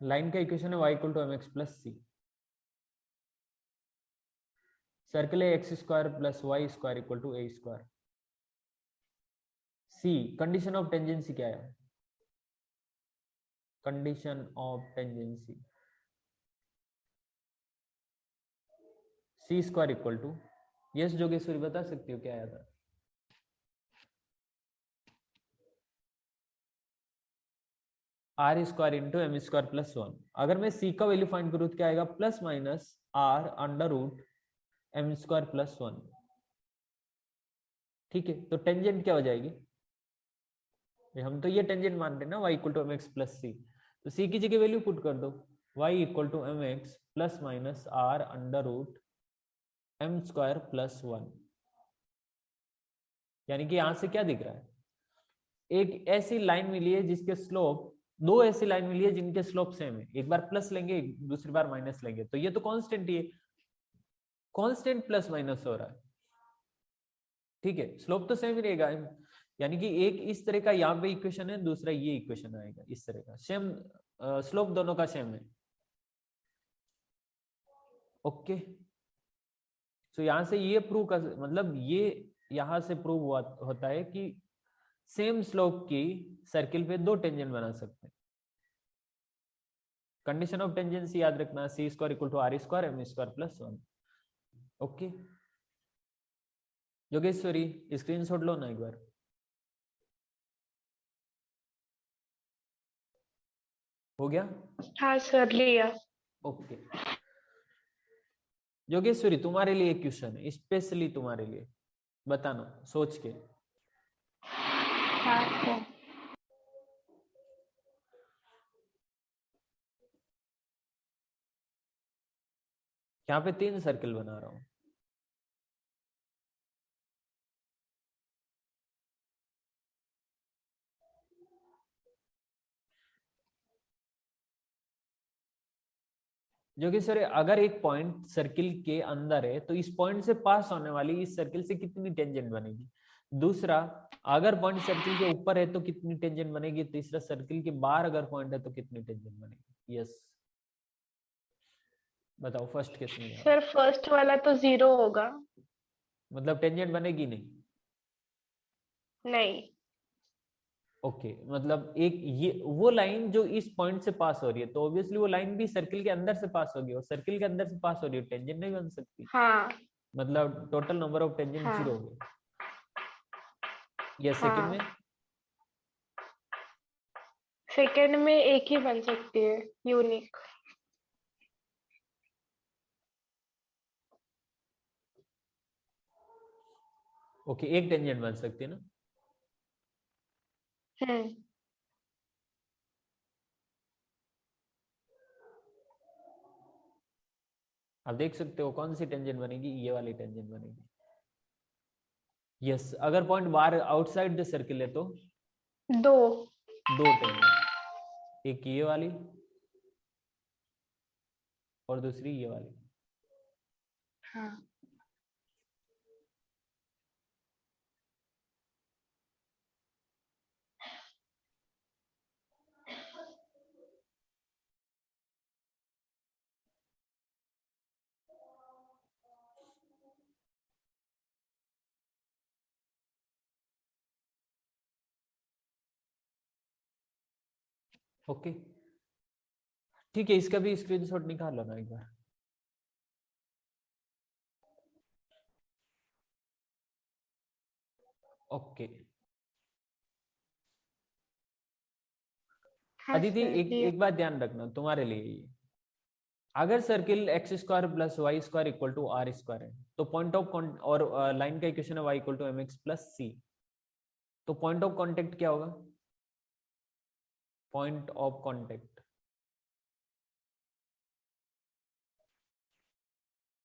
लाइन का इक्वेशन है y equal to M x plus C, circle है x square plus Y square equal to A square. See condition of tangency क्या है, condition of tangency C square equal to, yes Jogeshwari बता सकती हो क्या आया था? R square into M square plus 1। अगर मैं सी का वैल्यू फाइंड करूं तो क्या आएगा, plus minus are under root M square plus 1। ठीक है, तो टेंजेंट क्या हो जाएगी, हम तो ये टेंजेंट मान रहे हैं ना, y equal to M x plus C, तो सी की जगह वैल्यू पुट कर दो, y equal to M x plus minus are under root M square plus 1। यानी कि यहां से क्या दिख रहा है, एक ऐसी लाइन मिली है जिसके स्लोप, दो ऐसी लाइन मिली है जिनके स्लोप सेम है, एक बार प्लस लेंगे दूसरी बार माइनस लेंगे, तो ये तो कांस्टेंट ही है, कांस्टेंट प्लस माइनस हो रहा है। ठीक है, स्लोप तो सेम ही रहेगा, यानी कि एक इस तरह का यहाँ पे इक्वेशन है, दूसरा ये इक्वेशन आएगा इस तरह का, सेम स्लोप दोनों का सेम है। ओके, तो यहां से ये प्रूव कर, मतलब ये यहां से प्रूव हुआ होता है कि सेम स्लोप की सर्किल पे दो टेंजेंट बना सकते हैं। कंडीशन ऑफ टेंजेंसी याद रखना, C square equal to are square M square plus 1। Okay Yogeshwari, screenshot लो ना एक बार। हो गया? हाँ सर लिया। ओके योगेश्वरी, तुम्हारे लिए क्वेश्चन है, स्पेशली तुम्हारे लिए, बताना सोच के। हाँ सर। यहाँ पे 3 सर्किल बना रहा हूं, योगेश्वरी अगर एक पॉइंट सर्किल के अंदर है तो इस पॉइंट से पास होने वाली इस सर्किल से कितनी टेंजेंट बनेगी, दूसरा, अगर पॉइंट सर्किल के ऊपर है तो कितनी टेंजेंट बनेगी, तीसरा सर्किल के बाहर अगर पॉइंट है तो कितनी टेंजेंट बनेगी। यस बताओ फर्स्ट केस में क्या सर फर्स्ट वाला तो 0 होगा। मतलब टेंजेंट बनेगी नहीं। नहीं। ओके मतलब एक ये वो लाइन जो इस पॉइंट से पास हो रही है तो ऑब्वियसली वो लाइन भी सर्किल के अंदर से पास होगी, और सर्किल के अंदर से पास हो रही है, टेंजेंट नहीं बन सकती। हाँ मतलब टोटल नंबर ऑफ टेंजेंट हाँ 0 हो गए। यस सेकंड हाँ। में सेकंड में एक ही बन सकती है, यूनिक। ओके एक टेंजेंट बन सकती है ना। हम्म। आप देख सकते हो कौन सी टेंजेंट बनेगी, ये वाली टेंजेंट बनेगी। यस अगर पॉइंट बाहर आउटसाइड द सर्किल है तो 2। दो टेंजेंट, एक ये वाली और दूसरी ये वाली। हाँ। ओके ठीक है, इसका भी स्क्रीनशॉट निकाल लो ना एक बार। ओके हाँ अदिति सर एक ये। एक बात ध्यान रखना तुम्हारे लिए ये, अगर circle x square plus Y square equal to are square है तो पॉइंट ऑफ और लाइन का इक्वेशन है Y equal to M x plus C, तो पॉइंट ऑफ कॉन्टेक्ट क्या होगा, पॉइंट ऑफ कॉन्टेक्ट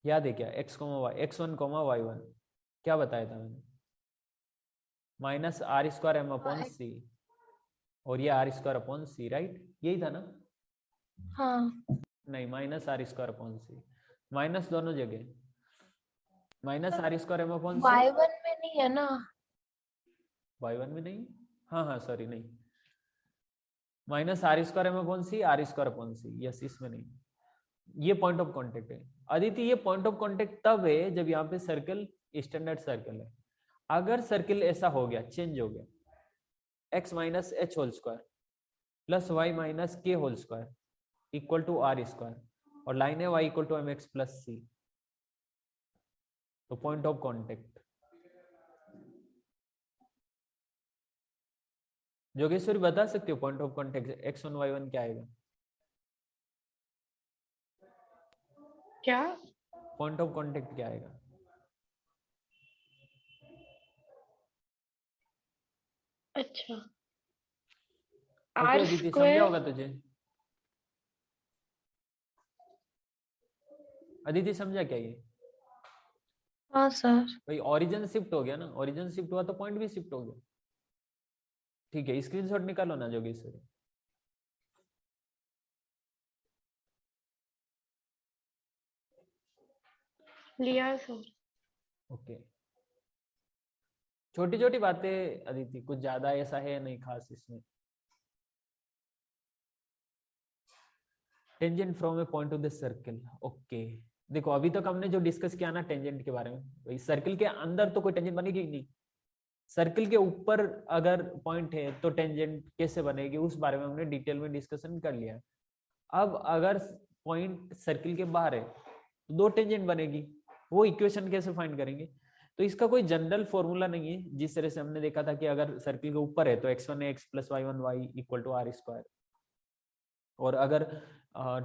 याद है क्या, X comma Y, X one comma Y one, क्या बताया था मैंने, minus are square M upon C, और ये R square upon C, right यही था ना। हाँ नहीं minus are square upon C, minus दोनों जगह, minus are square M upon C. y1 में नहीं है ना। y1 में नहीं, हाँ हाँ सॉरी नहीं, minus are square M upon c, r square upon c, yes इसमें नहीं, ये पॉइंट ऑफ कांटेक्ट है। अदिति ये पॉइंट ऑफ कांटेक्ट तब है जब यहाँ पे सर्कल स्टैंडर्ड सर्कल है, अगर सर्किल ऐसा हो गया, चेंज हो गया, x minus H whole square plus Y minus के whole square equal to are square, और लाइन है y equal to M x plus C, तो पॉइंट ऑफ कांटेक्ट। जोगेश्वरी बता सकते हो point of contact x1 y1 क्या आएगा, क्या? पॉइंट ऑफ कांटेक्ट क्या आएगा। अच्छा ओके आर अदिति समझा स्क्वायर। होगा तुझे, अदिति समझा क्या ये, हाँ सर। भाई ओरिजिन शिफ्ट हो गया ना, ओरिजिन शिफ्ट हुआ तो पॉइंट भी शिफ्ट हो गया। ठीक है स्क्रीनशॉट निकालो ना जोगेश्वरी। लिया सर। ओके छोटी छोटी बातें अदिति, कुछ ज्यादा ऐसा है नहीं खास इसमें। Tangent from a point of the circle, okay देखो अभी तक हमने जो डिस्कस किया ना टेंजेंट के बारे में, भाई सर्किल के अंदर तो कोई टेंजेंट बनेगी नहीं, सर्किल के ऊपर अगर पॉइंट है तो टेंजेंट कैसे बनेगी उस बारे में हमने डिटेल में डिस्कशन कर लिया। अब अगर पॉइंट सर्किल के बाहर है तो दो टेंजेंट बनेगी, वो इक्वेशन कैसे फाइंड करेंगे, तो इसका कोई जनरल फॉर्मूला नहीं है। जिस तरह से हमने देखा था कि अगर सर्किल के ऊपर है तो x1 x plus y1 y equal to are square, और अगर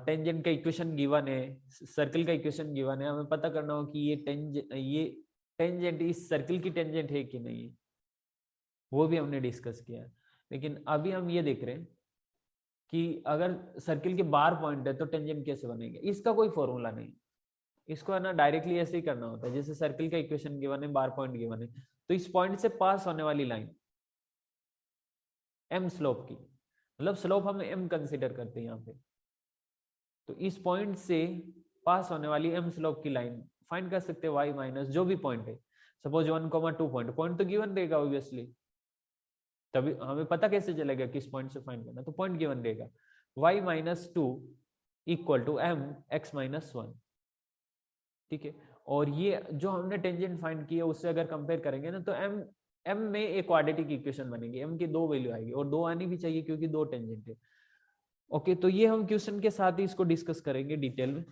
टेंजेंट का इक्वेशन गिवन है, सर्किल का इक्वेशन गिवन है, हमें पता करना हो कि ये टेंजेंट इस सर्किल की टेंजेंट है कि नहीं है, वो भी हमने डिस्कस किया। लेकिन अभी हम ये देख रहे हैं कि अगर सर्किल के बाहर पॉइंट है तो टेंजेंट कैसे बनेगा, इसका कोई फॉर्मूला नहीं, इसको है ना डायरेक्टली ऐसे ही करना होता है। जैसे सर्किल का इक्वेशन गिवन है, बाहर पॉइंट गिवन है, तो इस पॉइंट से पास होने वाली लाइन m स्लोप की, मतलब स्लोप हम m कंसीडर करते हैं यहाँ पे, तो इस पॉइंट से पास होने वाली m स्लोप की लाइन फाइंड कर सकते हैं y माइनस जो भी पॉइंट है। सपोज 1,2 पॉइंट तो गिवन रहेगा ऑब्वियसली, तभी हमें पता कैसे चलेगा किस पॉइंट से फाइंड करना, तो पॉइंट गिवन रहेगा y minus 2 equal to m x minus 1, ठीक है। और ये जो हमने टेंजेंट फाइंड किया उससे अगर कंपेयर करेंगे ना तो m में एक क्वाड्रेटिक इक्वेशन बनेगी, m की 2 वैल्यू आएगी और 2 आनी भी चाहिए क्योंकि 2 टेंजेंट है। ओके, तो ये हम क्वेश्चन के साथ ही इसको डिस्कस करेंगे डिटेल में।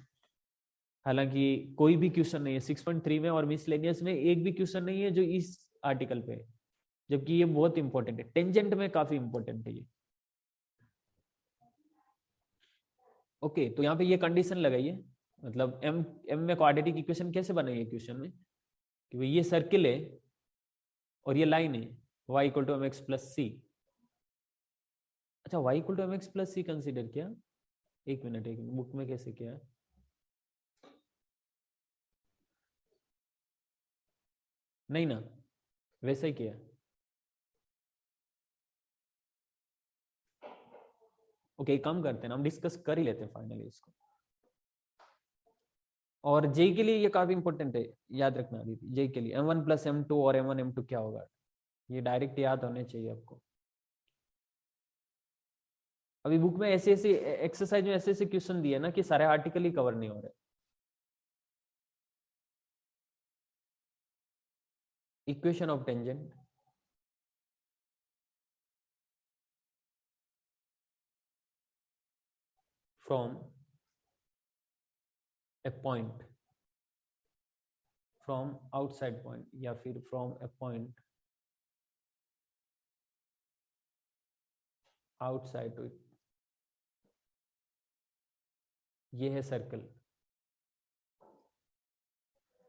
हालांकि कोई भी क्वेश्चन नहीं है 6.3 में और मिसलेनियस में एक भी क्वेश्चन नहीं है जो इस आर्टिकल पे है, जबकि ये बहुत इंपॉर्टेंट है, टेंजेंट में काफी इंपॉर्टेंट है ये। ओके, तो यहाँ पे ये कंडीशन लगाइए, मतलब m में क्वाड्रेटिक इक्वेशन कैसे बनाइए क्वेश्चन में कि भाई ये सर्किल है और ये लाइन है y equal to mx plus C. अच्छा, y equal to mx plus C consider किया, एक मिनट बुक में कैसे किया है? नहीं ना, वैसे ही किया। ओके, काम करते हैं ना, हम डिस्कस कर ही लेते हैं फाइनली इसको। और जे के लिए ये काफी इंपॉर्टेंट है, याद रखना दीदी, जे के लिए m1 प्लस m2 और m1 m2 क्या होगा, ये डायरेक्ट याद होने चाहिए आपको। अभी बुक में ऐसे ऐसे एक्सरसाइज में ऐसे ऐसे क्वेश्चन दिए ना कि सारे आर्टिकल ही कवर नहीं हो रहे। Equation of tangent from a point, from outside point या फिर from a point outside to it, ये है सर्कल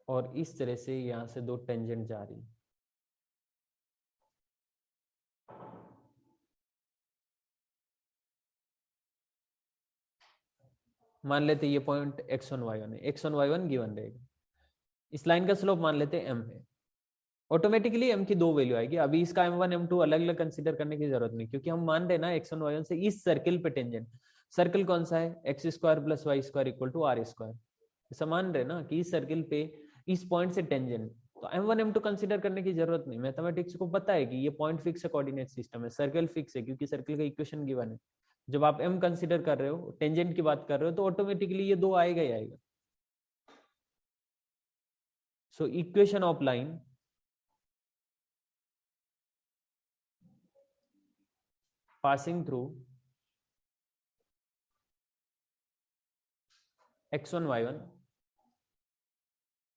और इस तरह से यहां से दो टेंजेंट जा रही, मान लेते ये पॉइंट x1 y1 है, x1 y1 गिवन रहेगा, इस लाइन का स्लोप मान लेते m है, ऑटोमेटिकली m की 2 वैल्यू आएगी। अभी इसका m1 m2 अलग अलग कंसीडर करने की जरूरत नहीं, क्योंकि हम मान रहे ना x1 y1 से इस सर्किल पे टेंजेंट, सर्किल कौन सा है, x square plus Y square equal to are square, ऐसा मान रहे ना कि इस सर्किल पे इस पॉइंट से टेंजेंट, तो m1 m2 कंसीडर करने की जरूरत नहीं। मैथमेटिक्स को पता है कि ये पॉइंट फिक्स है, कोऑर्डिनेट सिस्टम है, सर्कल फिक्स है क्योंकि सर्किल का इक्वेशन गिवन है। जब आप m कंसीडर कर रहे हो, टेंजेंट की बात कर रहे हो, तो ऑटोमेटिकली ये 2 आएगा ही आएगा। So equation of line passing through x1 y1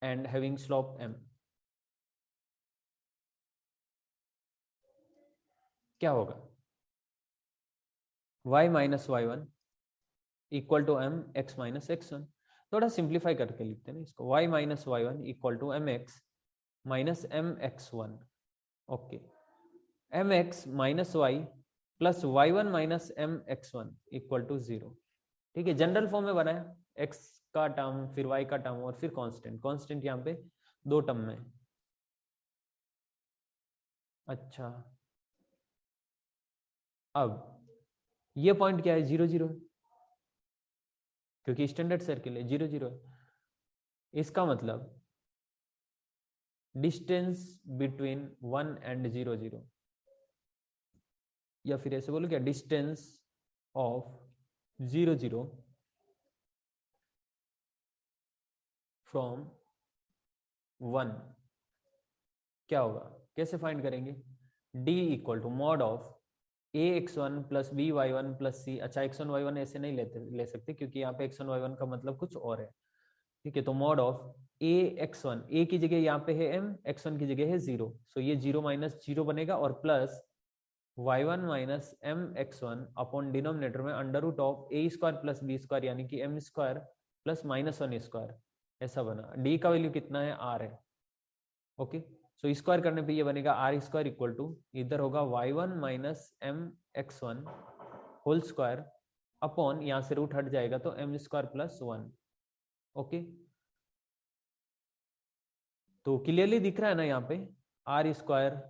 and having slope m, क्या होगा, y minus y1 equal to m x minus x1। थोड़ा सिंप्लीफाई करके लिखते हैं ना इसको, y minus y1 equal to mx minus mx1। Okay, mx minus y plus y1 minus mx1 equal to 0, ठीक है। जनरल फॉर्म में बनाया, x का टर्म फिर y का टर्म और फिर कांस्टेंट, कांस्टेंट यहाँ पे 2 टर्म में। अच्छा, अब ये पॉइंट क्या है, 0 0 है क्योंकि स्टैंडर्ड सर्किल है, 0 0 है। इसका मतलब डिस्टेंस बिटवीन 1 एंड 0 0, या फिर ऐसे बोलो क्या, डिस्टेंस ऑफ 0 0 फ्रॉम 1 क्या होगा, कैसे फाइंड करेंगे, d equal to mod of ax1 plus by1 plus c। अच्छा, x1 y1 ऐसे नहीं ले सकते क्योंकि यहाँ पे x1 y1 का मतलब कुछ और है, ठीक है। तो मॉड ऑफ ax1, a की जगह यहाँ पे है m, x1 की जगह है 0, सो ये 0 माइनस 0 बनेगा और plus y1 minus m x1 upon denominator में under root of a square plus b square यानी कि m square plus minus 1 square, ऐसा बना। d का वैल्यू कितना है, r है। ओके, सो स्क्वायर करने पे ये बनेगा आर स्क्वायर इक्वल टू, इधर होगा y1 minus m x1 whole square upon, यहाँ से रूट हट जाएगा तो m स्क्वायर प्लस 1। ओके, तो क्लियरली दिख रहा है ना यहाँ पे, r square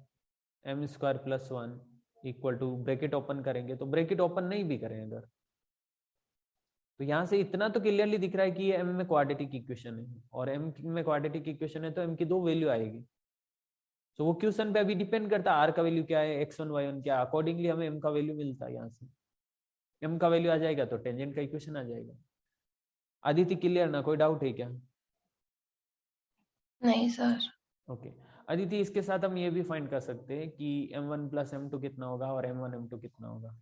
m square plus 1 equal to, bracket open करेंगे तो ब्रैकेट ओपन नहीं भी करें अगर, तो यहाँ से इतना तो क्लियरली दिख रहा है कि ये m में क्वाड्रेटिक इक्वेशन है, और m में क्वाड्रेटिक इक्वेशन है तो m की 2 वैल्यू आएगी, तो वो क्वेश्चन पे अभी डिपेंड करता है आर का वैल्यू क्या है, x1 y1 क्या, अकॉर्डिंगली हमें m का वैल्यू मिलता है। यहाँ से m का वैल्यू आ जाएगा तो टेंजेंट का इक्वेशन आ जाएगा। अदिति क्लियर ना, कोई डाउट है क्या? नहीं सर। ओके अदिति, इसके साथ हम ये भी फाइंड कर सकते हैं कि m1 प्लस m2 कितना होगा और m1 m2 कितना होगा।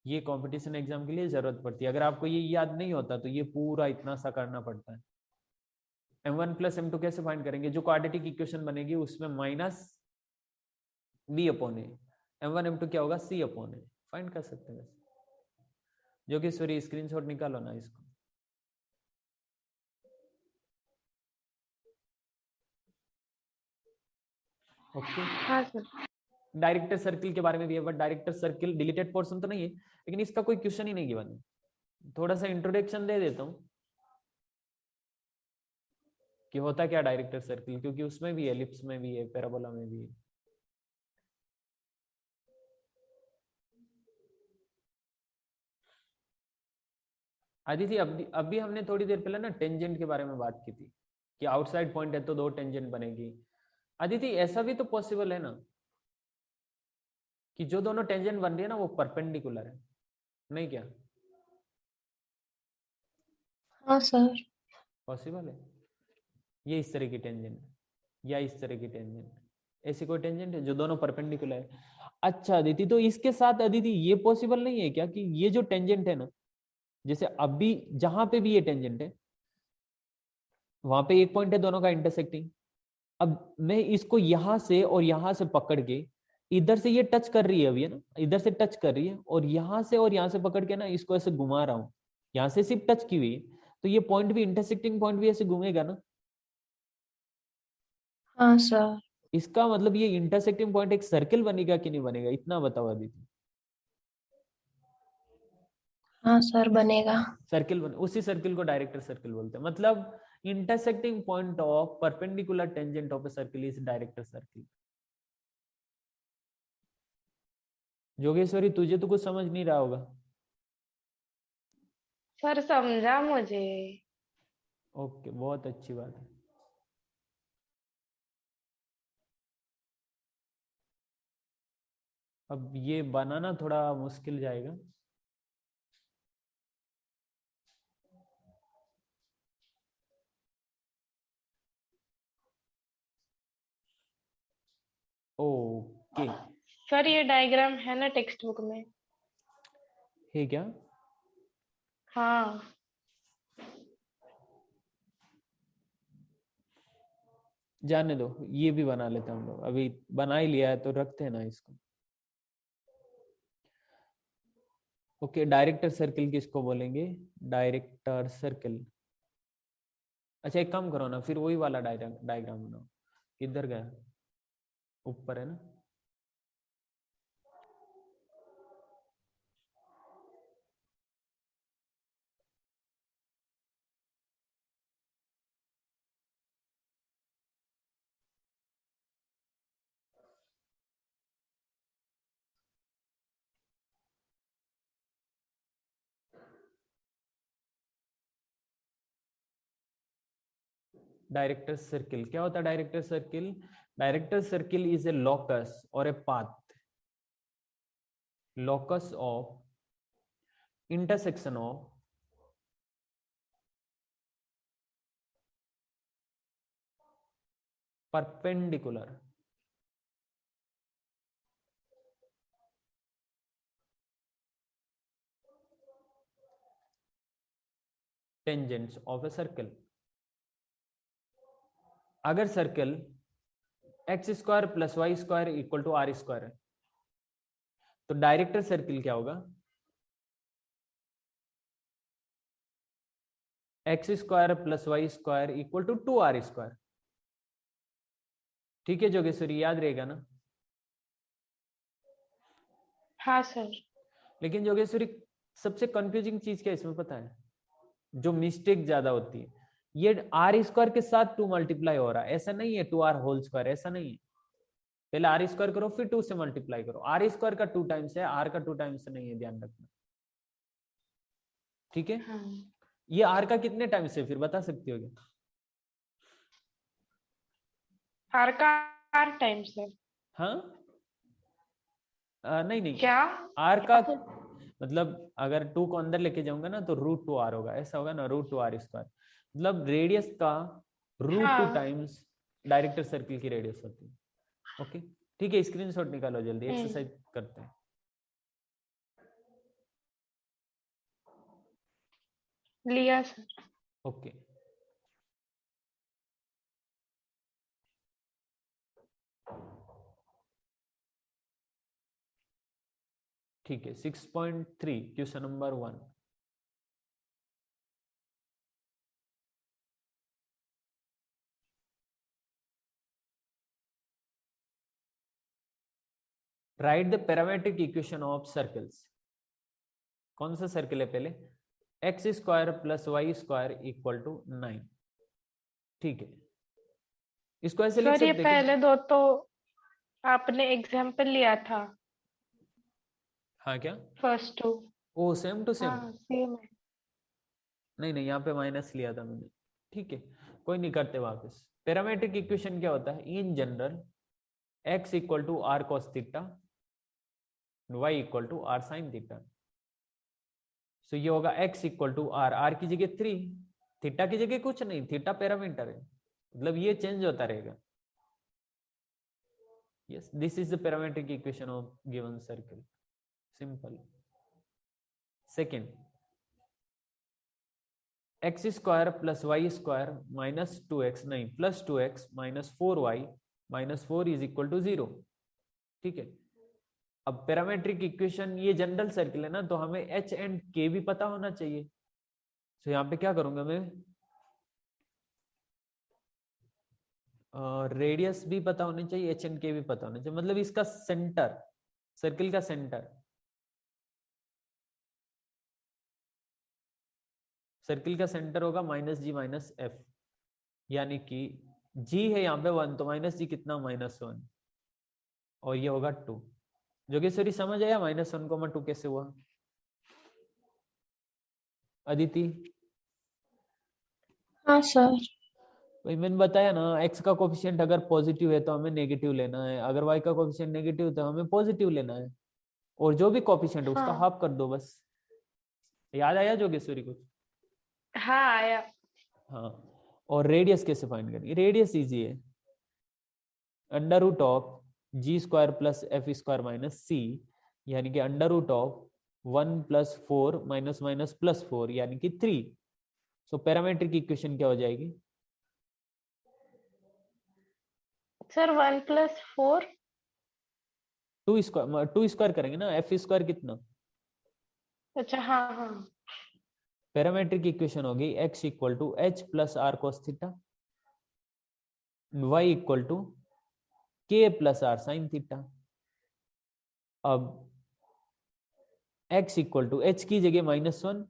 ये कंपटीशन एग्जाम के लिए जरूरत पड़ती है। अगर आपको ये याद नहीं होता तो ये पूरा इतना सा करना पड़ता है। m1 प्लस m2 कैसे फाइंड करेंगे? जो क्वाड्रेटिक इक्वेशन बनेगी उसमें माइनस b अपॉन ए, m1 m2 क्या होगा, c अपॉन ए। फाइंड कर सकते हैं। जो कि सॉरी स्क्रीनशॉट निकालो ना इसको। ओके हाँ सर। डायरेक्टर सर्किल के बारे में भी है, but director circle deleted portion तो नहीं है, लेकिन इसका कोई क्वेश्चन ही नहीं गिवन है। थोड़ा सा इंट्रोडक्शन दे देता हूँ कि होता क्या डायरेक्टर सर्किल, क्योंकि उसमें भी है, एलिप्स में भी है, पैराबोला में भी है। आदिति अभी हमने थोड़ी देर पहले ना टेंजेंट के बारे में बात की थी कि आउटसाइड पॉइंट है तो दो टेंजेंट बनेगी। आदिति ऐसा भी तो पॉसिबल है ना कि जो दोनों टेंजेंट बन रही है ना वो परपेंडिकुलर है, नहीं क्या? हाँ सर। पॉसिबल है। ये इस तरह की टेंजेंट या इस तरह की टेंजेंट, ऐसी कोई टेंजेंट है जो दोनों परपेंडिकुलर है। अच्छा अदिति, तो इसके साथ अदिति ये पॉसिबल नहीं है क्या कि ये जो टेंजेंट है ना, जैसे अभी जहां पे भी ये टेंजेंट है वहां पे एक पॉइंट है दोनों का इंटरसेक्टिंग। अब मैं इसको यहां से और यहां से पकड़ के, इधर से ये टच कर रही है अभी, है ना, इधर से टच कर रही है, और यहां से और यहां से पकड़ के ना इसको ऐसे घुमा रहा हूं, यहां से सिर्फ टच की हुई है, तो ये पॉइंट भी, इंटरसेक्टिंग पॉइंट भी ऐसे घूमेगा ना। हाँ सर। इसका मतलब ये इंटरसेक्टिंग पॉइंट एक सर्किल बनेगा कि नहीं बनेगा, इतना बताओ अदिति। हाँ सर बनेगा। सर्किल बने, उसी सर्किल को डायरेक्टर सर्किल बोलते हैं। मतलब intersecting point of perpendicular tangent of a circle is director circle. Jogeshwari तुझे तो कुछ समझ नहीं रहा होगा। सर समझा मुझे। ओके बहुत अच्छी बात है। अब ये बनाना थोड़ा मुश्किल जाएगा। ओके सर ये डायग्राम है ना टेक्स्ट बुक में? है क्या? हाँ। जाने दो, ये भी बना लेते हैं हम लोग, अभी बना ही लिया है तो रखते हैं ना इसको। ओके डायरेक्टर सर्किल किसको बोलेंगे? Director circle. अच्छा एक काम करो ना, फिर वही वाला डायग्राम बनाओ। किधर गया? ऊपर है ना। डायरेक्टर सर्किल क्या होता है? Director circle, director circle is a locus और a path, locus of intersection of perpendicular tangents of a circle। अगर circle x square plus Y square equal to are square है तो डायरेक्टर सर्किल क्या होगा? X square plus Y square equal to 2r square. ठीक है जोगेश्वरी, याद रहेगा ना? हाँ सर। लेकिन जोगेश्वरी सबसे कंफ्यूजिंग चीज क्या इसमें पता है, जो मिस्टेक ज्यादा होती है, ये आर स्क्वायर के साथ 2 मल्टीप्लाई हो रहा है, ऐसा नहीं है 2r होल स्क्वायर, ऐसा नहीं है। पहले आर स्क्वायर करो फिर 2 से मल्टीप्लाई करो। आर स्क्वायर का 2 टाइम्स है, आर का 2 टाइम्स नहीं है, ध्यान रखना। ठीक है। हाँ। ये आर का कितने टाइम्स है फिर बता सकती हो क्या? आर का आर टाइम्स है हाँ नहीं नहीं, क्या? आर का मतलब अगर 2 को अंदर लेके जाऊंगा ना तो √2r होगा, ऐसा होगा ना, √2r स्क्वायर, मतलब रेडियस का √2 हाँ। टाइम्स डायरेक्टर सर्किल की रेडियस होती है। ओके ठीक है, स्क्रीनशॉट निकालो जल्दी, एक्सरसाइज करते हैं। लिया सर। ओके ठीक है, 6.3 question number 1। Right the parametric equation of circles. कौन सा सर्कल है पहले? x² + y² = 9। ठीक है, इसको ऐसे लिख सर ये सकते हैं पहले क्या? दो तो आपने एग्जाम्पल लिया था, हाँ क्या? First two. Oh same to same. हाँ सेम है। नहीं नहीं, यहाँ पे माइनस लिया था मैंने। ठीक है, कोई नहीं, करते वापस। पैरामेट्रिक इक्वेशन क्या होता है in general? x = r cos theta, y = r sin theta. So ये होगा x = r की जगह 3, थीटा की जगह कुछ नहीं, थीटा पैरामीटर है, मतलब ये चेंज होता रहेगा। Yes, this is the parametric equation of given circle, simple. Second, x² + y² - 2x नहीं प्लस 2x - 4y - 4 = 0। ठीक है, अब पैरामेट्रिक इक्वेशन ये जनरल सर्किल है ना, तो हमें h एंड k भी पता होना चाहिए। तो यहाँ पे क्या करूंगा मैं, रेडियस भी पता होनी चाहिए, h एंड k भी पता होना चाहिए, मतलब इसका सेंटर, सर्किल का सेंटर, सर्किल का सेंटर होगा -g - f, यानी कि g है यहाँ पे 1, तो -g कितना, -1, और ये होगा 2। जोगेश्वरी समझ आया -1, 2 कैसे हुआ? अदिति? हाँ सर। भाई मैंने बताया ना, x का कोफिशिएंट अगर पॉजिटिव है तो हमें नेगेटिव लेना है, अगर y का कोफिशिएंट नेगेटिव तो हमें पॉजिटिव लेना है, और जो भी कोफिशिएंट है उसका हाँ हाफ कर दो बस। याद आया जोगेश्वरी कुछ? हाँ आया। हाँ, और रेडियस कैसे फाइंड करेंगे? रेडियस इजी है, √g² + f² - c, यानी कि √1 + 4 - +4 यानी कि 3। सो पैरामेट्रिक इक्वेशन क्या हो जाएगी? सर 1 + 4। 2 स्क्वायर करेंगे ना, f² कितना? अच्छा हाँ हाँ। पैरामेट्रिक इक्वेशन होगी x = h + r cos theta, y = k + r sin theta. अब x = h की जगह -1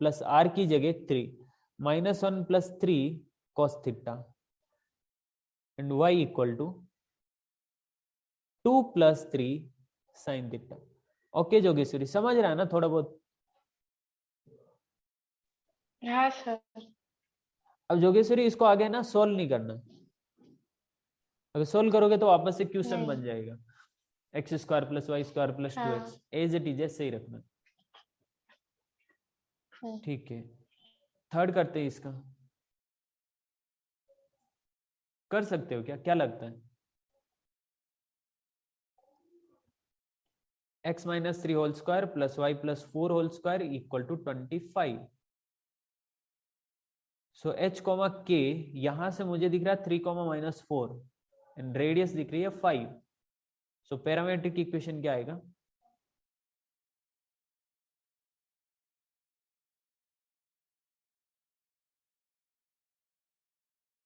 प्लस r की जगह 3, -1 + 3 cos theta, and y = 2 + 3 sin theta. Okay Jogeshwari, समझ रहा है ना थोड़ा बहुत? हाँ सर। अब जोगेश्वरी इसको आगे ना सोल्व नहीं करना, अगर सोल्व करोगे तो वापस से क्वेश्चन बन नहीं। जाएगा, x² + y² + 2x, हाँ। एज इट इज सही रखना। हाँ। ठीक है, थर्ड करते हैं इसका, कर सकते हो क्या, क्या लगता है? x - 3 whole square + y + 4 whole square = 25। So h, k, यहां से मुझे दिख रहा है 3, -4, एंड रेडियस दिख रही है 5। सो पैरामेट्रिक इक्वेशन क्या आएगा?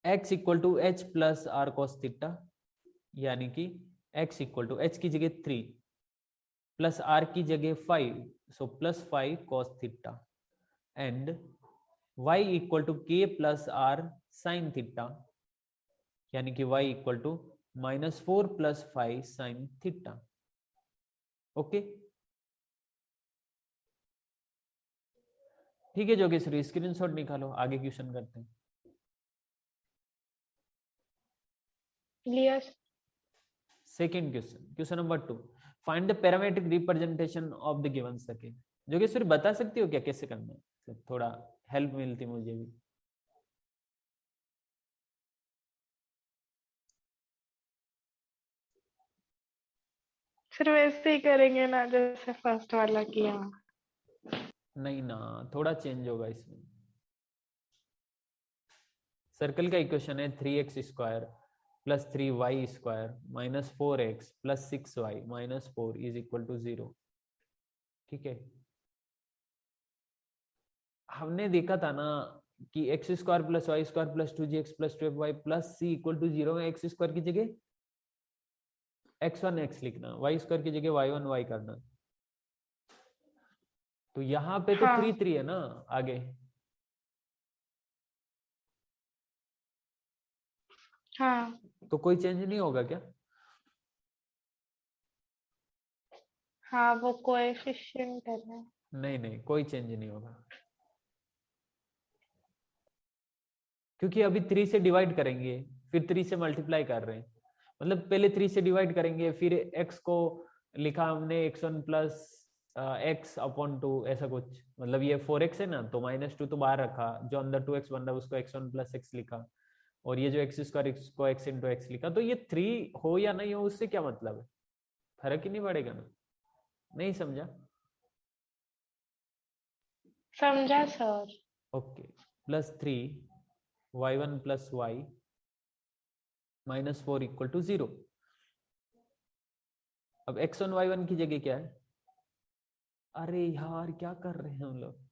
x = h + r cos theta, यानी कि x = h की जगह 3 प्लस r की जगह 5, सो +5 cos theta, and y = k + r sin theta, यानी कि y = -4 + 5 sin थीटा। ओके ठीक है जोगेश्वरी, स्क्रीनशॉट निकालो, आगे क्वेश्चन करते हैं। लिया। Second question, question number 2, find the parametric representation of the given circle. Jogeshwari बता सकती हो क्या कैसे करना है, थोड़ा हेल्प मिलती मुझे भी। फिर वैसे ही करेंगे ना जैसे फर्स्ट वाला किया। नहीं ना, थोड़ा चेंज होगा इसमें। सर्कल का इक्वेशन है 3x square plus 3y square minus 4x plus 6y minus 4 is equal to 0। ठीक है, हमने देखा था ना कि x square plus Y square plus 2gx plus 12y plus c equal to 0 में एक्स स्क्वायर की जगह x1 x लिखना, वाई स्क्वायर की जगह y1 y करना। तो यहाँ पे तो हाँ। 3 3 है ना आगे। हाँ तो कोई चेंज नहीं होगा क्या? हाँ, वो कोएफिशिएंट है ना। नहीं नहीं, कोई चेंज नहीं होगा, क्योंकि अभी 3 से डिवाइड करेंगे फिर 3 से मल्टीप्लाई कर रहे हैं। मतलब पहले 3 से डिवाइड करेंगे फिर x को लिखा हमने x1 प्लस x अपॉन 2 ऐसा कुछ। मतलब ये 4x है ना, तो -2 तो बाहर रखा, जो अंदर 2x बन रहा है उसको x1 प्लस x लिखा, और ये जो x स्क्वायर इसको x इंटू x लिखा। तो ये 3 हो या नहीं हो उससे क्या मतलब है, फर्क ही नहीं पड़ेगा ना। नहीं समझा? समझा sir. Okay, plus 3y1 plus y minus 4 equal to 0। अब x1 y1 की जगह क्या है? अरे यार क्या कर रहे हैं हम लोग।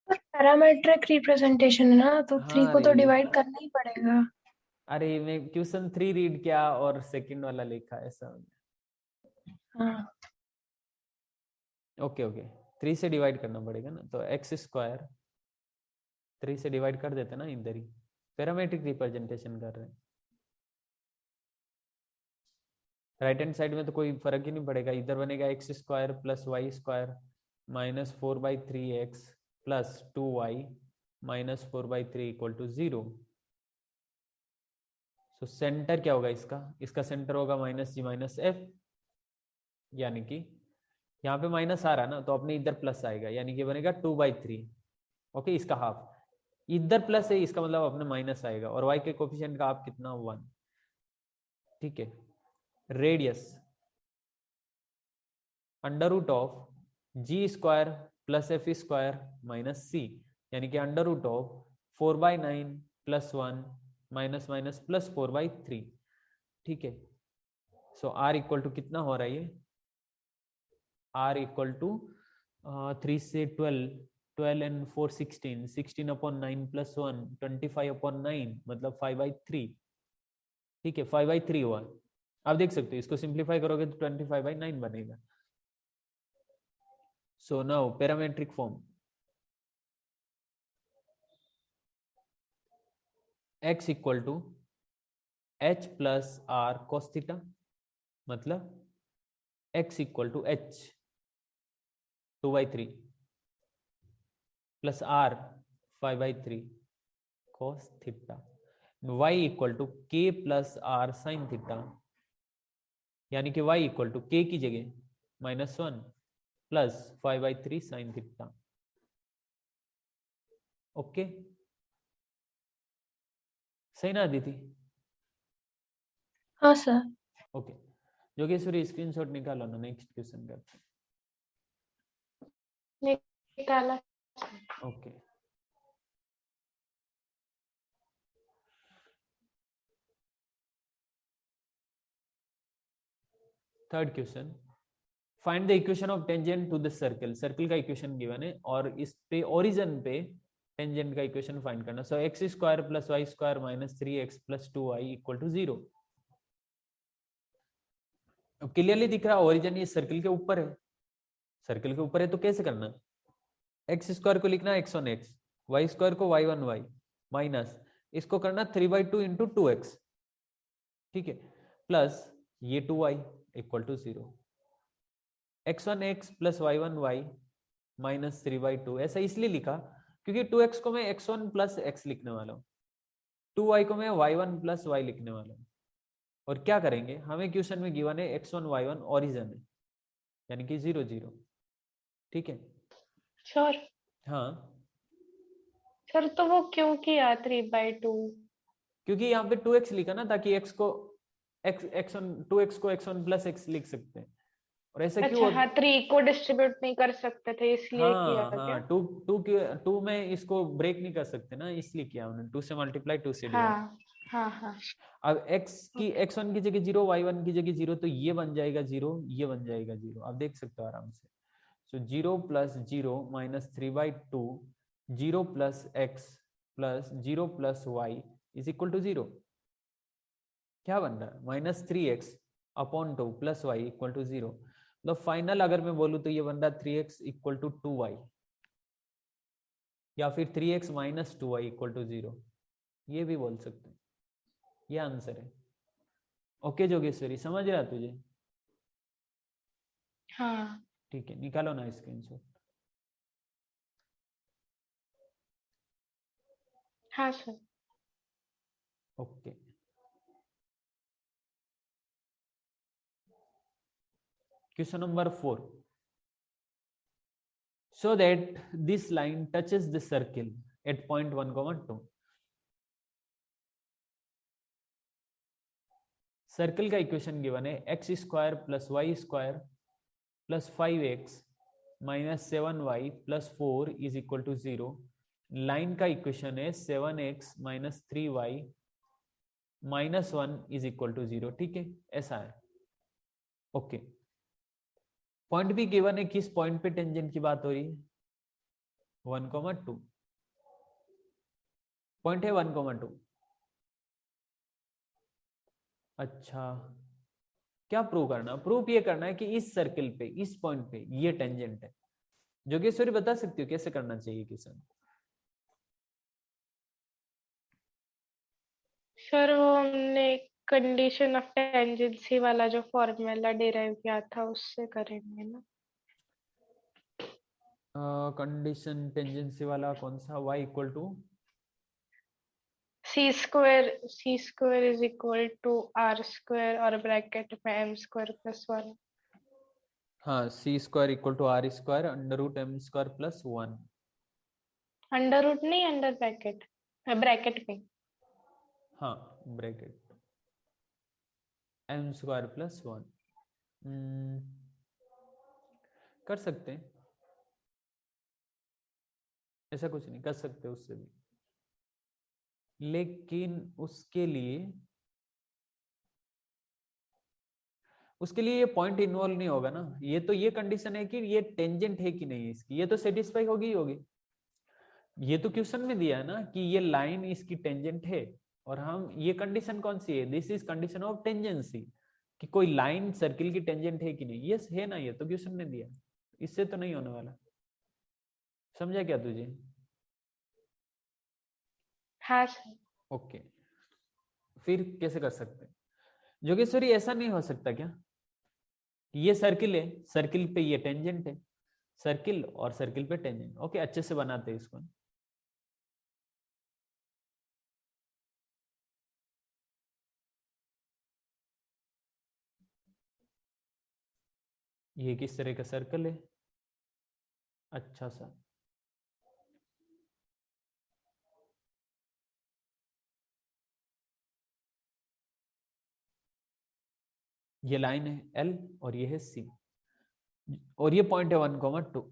पैरामेट्रिक रिप्रेजेंटेशन है ना, तो 3 हाँ को तो रे, डिवाइड करना ही पड़ेगा। अरे मैं क्वेश्चन 3 रीड किया और सेकंड वाला लिखा ऐसा। हाँ ओके ओके, 3 से डिवाइड करना पड़ेगा ना, तो एक्स स्क्वायर 3 से डिवाइड कर देते ना इधर ही, पैरामेट्रिक रिप्रेजेंटेशन कर रहे हैं। राइट हैंड साइड में तो कोई फर्क ही नहीं पड़ेगा, इधर बनेगा x square plus Y square minus 4/3x plus 2y minus 4/3 equal to 0। So centre क्या होगा इसका? इसका सेंटर होगा माइनस जी माइनस एफ, यानी कि यहाँ पे माइनस आ रहा ना तो अपने इधर प्लस आएगा, यानी कि बनेगा 2/3। ओके, इसका हाफ, इधर प्लस है इसका मतलब अपने माइनस आएगा, और y के कोफिशिएंट का हाफ कितना? 1। ठीक है, radius under root of ji square plus F square minus C, यानी कि under root of 4/9 plus 1 minus minus plus 4/3। ठीक है, सो आर इक्वल टू कितना हो रहा है ये? आर इक्वल टू 3 से 12 एंड 4 16, 16/9 प्लस 1 25/9 मतलब 5/3। ठीक है, 5/3 हुआ। आप देख सकते हो, इसको सिंप्लीफाई करोगे तो 25/9 बनेगा। So now parametric form, x equal to h plus r cos theta, मतलब x equal to h 2/3 plus r 5/3 cos theta, y equal to k plus r sine theta, यानी कि y इक्वल टू k की जगह -1 plus 5/3 sign theta. Okay, सही ना दीदी? हाँ sir. Okay, Yogeshwari screenshot निकालो ना, नेक्स्ट क्वेश्चन करते हैं। निकाला। Okay, third question, find the equation of tangent to the circle. Circle का इक्वेशन गिवन है और इस पे ओरिजिन पे टेंजेंट का इक्वेशन फाइंड करना। So X square plus Y square minus 3x plus 2y equal to 0। अब क्लियरली दिख रहा है ओरिजिन ये सर्कल के ऊपर है, सर्कल के ऊपर है तो कैसे करना? एक्स स्क्वायर को लिखना x1x, वाई स्क्वायर को y1y माइनस इसको करना 3/2 इंटू 2x। ठीक है, प्लस ये 2y equal to 0। x1x plus y1y minus 3/2 ऐसा इसलिए लिखा क्योंकि 2x को मैं x1 प्लस x लिखने वाला हूँ, 2y को मैं y1 प्लस y लिखने वाला हूँ। और क्या करेंगे, हमें क्वेश्चन में गिवन है x1 y1 ओरिजिन है, यानी कि 0 0। ठीक है। सर हाँ, सर तो वो क्यों किया 3/2? क्योंकि यहाँ पे 2x लिखा ना, ताकि x को x1 2x को x1 प्लस x लिख सकते हैं। और ऐसा क्यों अच्छा हाँ, 3 को डिस्ट्रीब्यूट नहीं कर सकते थे इसलिए किया हाँ क्या? हाँ, टू में इसको ब्रेक नहीं कर सकते ना, इसलिए किया उन्होंने, 2 से मल्टीप्लाई 2 से डिवाइड। हाँ हाँ हाँ। अब x1 की जगह 0, y1 की जगह 0, तो ये बन जाएगा 0, ये बन जाएगा 0। आप देख सकते हो आराम से। So 0 plus 0 minus 3/2, 0 plus x plus 0 plus y is equal to 0। क्या बन रहा है, -3x upon 2 plus y equal to 0। मतलब फाइनल अगर मैं बोलूं तो ये बन रहा है 3x इक्वल टू 2y, या फिर 3x minus 2y equal to 0, ये भी बोल सकते हैं। ये आंसर है। ओके जोगेश्वरी, समझ रहा तुझे? हाँ ठीक है, निकालो ना स्क्रीनशॉट। हाँ sir. Okay, question number 4। So that this line touches the circle at point 1, 2। Circle का इक्वेशन गिवन है x square plus Y square plus 5x minus 7y plus 4 is equal to 0। Line का equation है 7x minus 3y minus 1 is equal to 0। ठीक है, ऐसा है। Okay, point भी given है, किस पॉइंट पे टेंजेंट की बात हो रही है, 1, 2। पॉइंट है 1, 2। अच्छा, क्या प्रूव करना, प्रूफ ये करना है कि इस सर्कल पे, इस पॉइंट पे ये टेंजेंट है। जोगेश्वरी बता सकती हो कैसे करना चाहिए किसान? सर वो हमने कंडीशन ऑफ टेंजेंसी वाला जो फॉर्मूला डिराइव किया था उससे करेंगे ना। कंडीशन टेंजेंसी वाला कौन सा, y equal to c² is equal to r² और ब्रैकेट में m² + 1। हाँ, C square equal to are square under root M square plus 1। Under root नहीं, अंडर ब्रैकेट, ब्रैकेट में। हाँ, ब्रैकेट एम स्क्वायर प्लस 1 कर सकते हैं, ऐसा कुछ नहीं, कर सकते उससे भी, लेकिन उसके लिए ये पॉइंट इन्वॉल्व नहीं होगा ना। ये तो ये कंडीशन है कि ये टेंजेंट है कि नहीं इसकी, ये तो सेटिस्फाई होगी ही होगी। ये तो क्वेश्चन में दिया है ना कि ये लाइन इसकी टेंजेंट है, और हम ये कंडीशन कौन सी है, this is condition of tangency, कि कोई लाइन सर्किल की टेंजेंट है कि नहीं। यस है ना, ये तो क्वेश्चन ने दिया, इससे तो नहीं होने वाला। समझा क्या तुझे? हाँ सर। ओके, फिर कैसे कर सकते हैं जोगेश्वरी? ऐसा नहीं हो सकता क्या, ये सर्किल है, सर्किल पे ये टेंजेंट है, सर्किल और सर्किल पे टेंजेंट। ओके, अच्छे से बनाते हैं इसको। ये किस तरह का सर्कल है, अच्छा सा, ये लाइन है L और ये है C, और ये पॉइंट है 1, 2।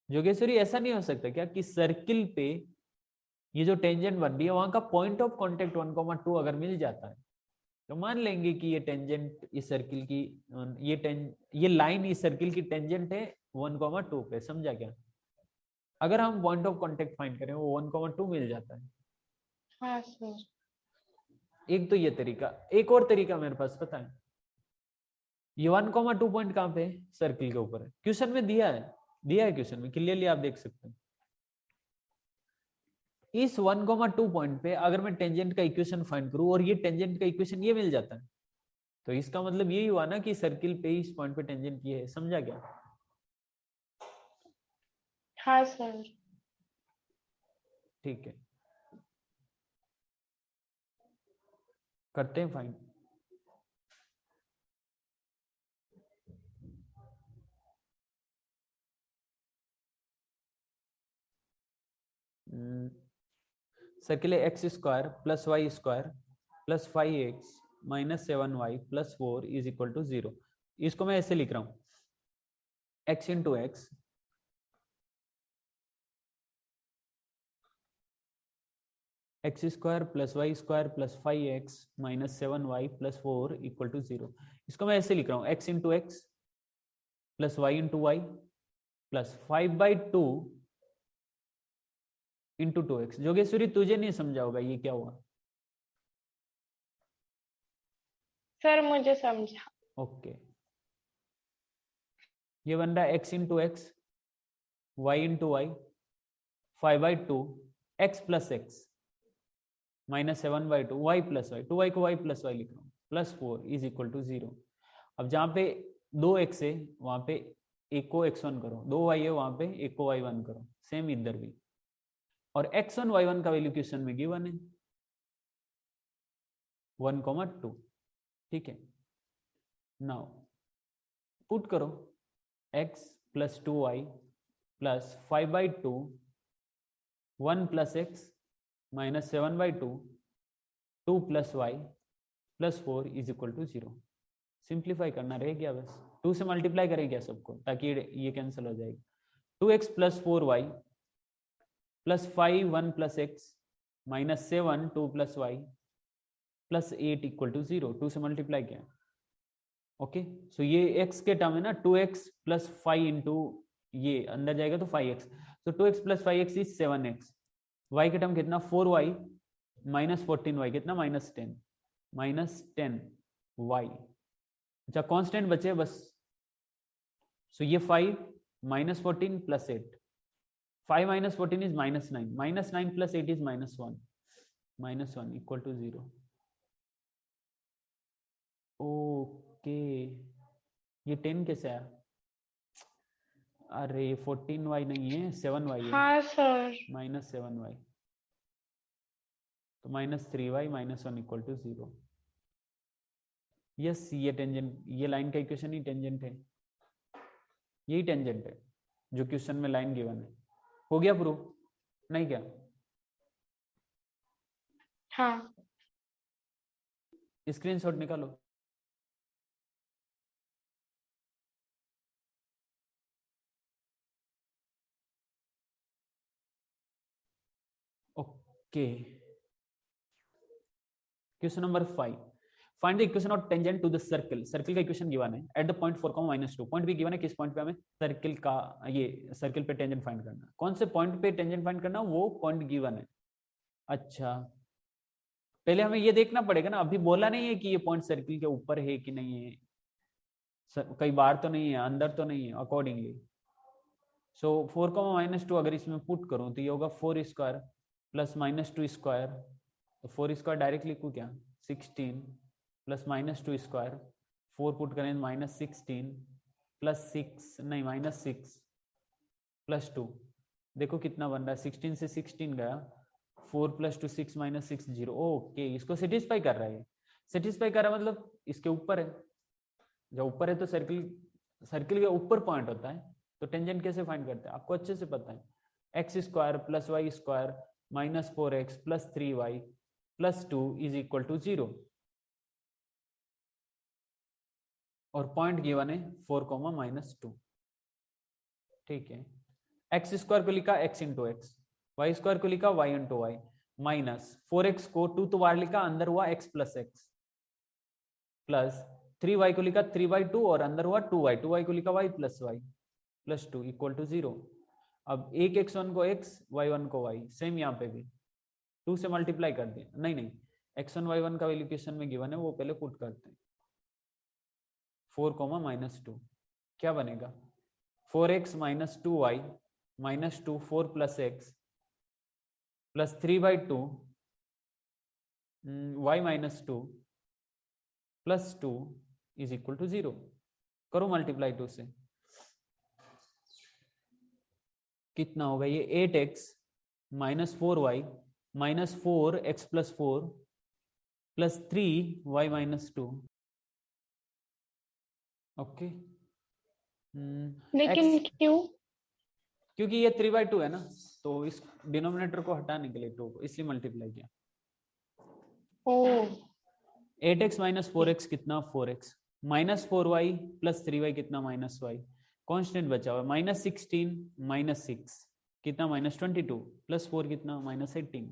जोगेश्वरी ऐसा नहीं हो सकता क्या कि सर्किल पे ये जो टेंजेंट बन रही है वहां का पॉइंट ऑफ कांटेक्ट 1, 2 अगर मिल जाता है तो मान लेंगे कि ये टेंजेंट इस सर्किल की, ये लाइन इस सर्किल की टेंजेंट है 1, 2 पे। समझा क्या? अगर हम पॉइंट ऑफ कांटेक्ट फाइंड करें वो 1, 2 मिल जाता है। हाँ सर। एक तो ये तरीका, एक और तरीका मेरे पास पता है। ये 1, 2 पॉइंट कहां पे है, सर्किल के ऊपर है, क्वेश्चन में दिया है, दिया है क्वेश्चन में क्लियरली, आप देख सकते हैं। इस 1, 2 पॉइंट पे अगर मैं टेंजेंट का इक्वेशन फाइंड करूं और ये टेंजेंट का इक्वेशन ये मिल जाता है, तो इसका मतलब यही हुआ ना कि सर्किल पे इस पॉइंट पे टेंजेंट ये है। समझा क्या? हाँ सर। ठीक है, करते हैं फाइंड। सर्किल है x square plus Y square plus 5x minus 7y plus 4 is equal to 0। इसको मैं ऐसे लिख रहा हूं, x into x x square plus Y square plus 5x minus 7y plus 4 equal to 0। इसको मैं ऐसे लिख रहा हूं, x into x plus y into y plus 5/2 into 2x। Jogeshwari तुझे नहीं समझा होगा ये क्या हुआ। सर मुझे समझा। ओके, ये बन रहा है x into x y into y 5/2 x plus x minus 7/2 y plus y, 2y को y प्लस वाई लिख रहा हूँ प्लस 4 इज इक्वल टू 0। अब जहाँ पे 2x है वहां पे एक को x1 करो, 2y है वहां पे एक को y1 करो, सेम इधर भी। और x1 y1 का वैल्यू क्वेश्चन में गिवन है 1,2। ठीक है, नाउ पुट करो x plus 2y plus 5/2 1 plus x minus 7/2 2 plus y plus 4 is equal to 0। Simplify करना रह गया बस, 2 से मल्टीप्लाई करेंगे सबको ताकि ये कैंसिल हो जाएगा। 2x plus 4y plus 5 1 plus x minus 7 2 plus y plus 8 equal to 0। 2 से मल्टीप्लाई किया। ओके, सो ये x के टर्म है ना, 2x प्लस 5 इंटू ये अंदर जाएगा तो 5x, तो 2x plus 5x is 7x। y के टर्म कितना 4y माइनस 14y कितना माइनस 10 y। अच्छा कांस्टेंट बचे बस, सो ये 5 minus 14 plus 8, 5 minus 14 is -9, -9 plus 8 is -1 equal to 0। Okay, ये 10 कैसे आया? अरे 14y नहीं है 7y है। हाँ सर। माइनस 7y तो -3y -1 इक्वल टू 0। यस, ये टेंजेंट, ये लाइन का इक्वेशन ही टेंजेंट है, यही टेंजेंट है जो क्वेश्चन में लाइन गिवन है। हो गया प्रूफ? नहीं क्या? हाँ स्क्रीनशॉट निकालो। Okay, question number 5, find the equation of tangent to the circle. Circle का इक्वेशन गिवन है एट द पॉइंट 4, -2। पॉइंट भी गिवन है, किस पॉइंट पे हमें सर्कल का ये सर्कल पे टेंजेंट फाइंड करना है। कौन से पॉइंट पे टेंजेंट फाइंड करना, वो पॉइंट गिवन है। अच्छा, पहले हमें ये देखना पड़ेगा ना, अभी बोला नहीं है कि ये पॉइंट सर्कल के ऊपर है कि नहीं है, कई बार तो नहीं है, अंदर तो नहीं है, अकॉर्डिंगली। सो 4, -2 अगर इसमें पुट करूं तो ये होगा 4 स्क्वायर प्लस -2 स्क्वायर, तो 4 स्क्वायर डायरेक्ट लिखूं क्या 16 प्लस -2 स्क्वायर, 4 पुट करें -16 प्लस 6 नहीं -6 प्लस 2, देखो कितना बन रहा है, 16 से 16 गया, 4 + 2 6 -6 0। ओके, इसको सेटिस्फाई कर रहा है, सेटिस्फाई कर रहा है मतलब इसके ऊपर है। जब ऊपर है तो सर्किल के ऊपर पॉइंट होता है, तो टेंजेंट कैसे फाइंड करते हैं आपको अच्छे से पता है। X square plus Y square minus 4x plus 3y plus 2 is equal to 0, और पॉइंट गिवन है 4, -2। ठीक है, एक्स स्क्वायर को लिखा x into x, y square को लिखा y into Y, minus 4x को 2 तो बाहर लिखा, अंदर हुआ x plus x, plus 3y को लिखा 3/2 और अंदर हुआ 2y, 2y को लिखा y plus y plus 2 equal to 0। अब एक x1 को x, y1 को y, सेम यहाँ पे भी 2 से मल्टीप्लाई कर दिया, नहीं x1 y1 का वैल्यू क्वेश्चन में गिवन है, वो पहले पुट करते हैं। 4, -2 क्या बनेगा, 4x - 2y -2 4 + x plus 3/2 y -2 plus 2 is equal to 0। करो मल्टीप्लाई 2 से, कितना होगा ये 8x - 4y -4x + 4 plus 3y minus 2। Okay लेकिन क्यों? क्योंकि ये 3/2 है ना, तो इस डिनोमिनेटर को हटाने के लिए 2 को इसलिए मल्टीप्लाई किया। ओ 8x माइनस 4x कितना 4x, minus 4y plus 3y कितना माइनस y, कांस्टेंट बचा हुआ माइनस 16 माइनस 6 कितना माइनस 22 प्लस 4 कितना minus 18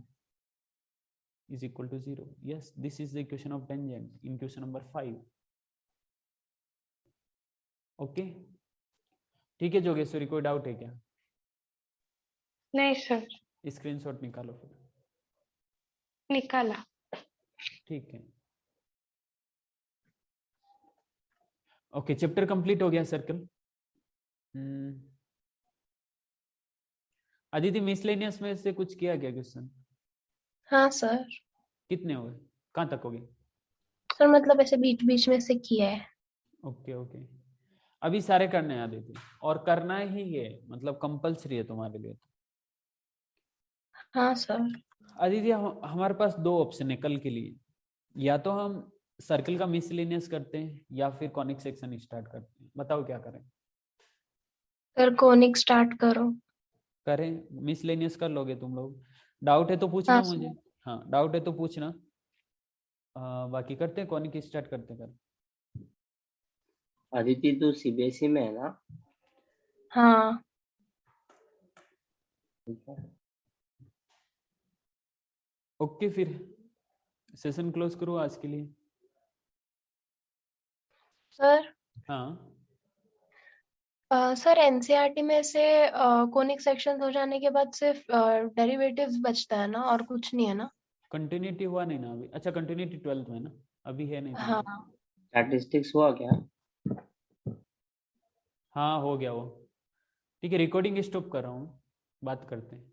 is equal to 0। Yes, this is the equation of tangent in question number 5। Okay, ठीक है जोगेश्वरी, कोई डाउट है क्या? नहीं सर, स्क्रीनशॉट निकालो फिर। निकाला। ठीक है, ओके, चैप्टर कंप्लीट हो गया सर्कल। अदिति, मिसलेनियस में से कुछ किया क्या क्वेश्चन? हाँ सर। कितने हो गए, कहाँ तक हो गए? सर मतलब ऐसे बीच बीच में से किया है। ओके ओके, अभी सारे करने हैं अदिति, और करना ही है, मतलब कंपलसरी है तुम्हारे लिए। हाँ सर। अदिति, हमारे पास 2 ऑप्शन है कल के लिए, या तो हम सर्कल का मिसलेनियस करते हैं या फिर कॉनिक सेक्शन स्टार्ट करते हैं, बताओ क्या करें? सर कोनिक स्टार्ट करो। करें, मिसलेनियस कर लोगे तुम लोग? डाउट है तो पूछना हाँ मुझे। सर। हाँ, डाउट है तो पूछना। बाकी करते हैं, कॉनिक स्टार्ट करते हैं कल। अदिति तू सीबीएसई में है ना? हाँ ठीक है। ओके, फिर सेशन क्लोज करो आज के लिए। सर। हाँ, सर एनसीईआरटी में से कोनिक सेक्शंस हो जाने के बाद सिर्फ डेरिवेटिव्स बचता है ना, और कुछ नहीं है ना? कंटिन्यूटी हुआ नहीं ना अभी? अच्छा, कंटिन्यूटी 12th में ना, अभी है नहीं हाँ। तुम्हारा। स्टैटिस्टिक्स हुआ क्या? हाँ, हो गया वो। ठीक है, रिकॉर्डिंग स्टॉप कर रहा हूँ, बात करते हैं।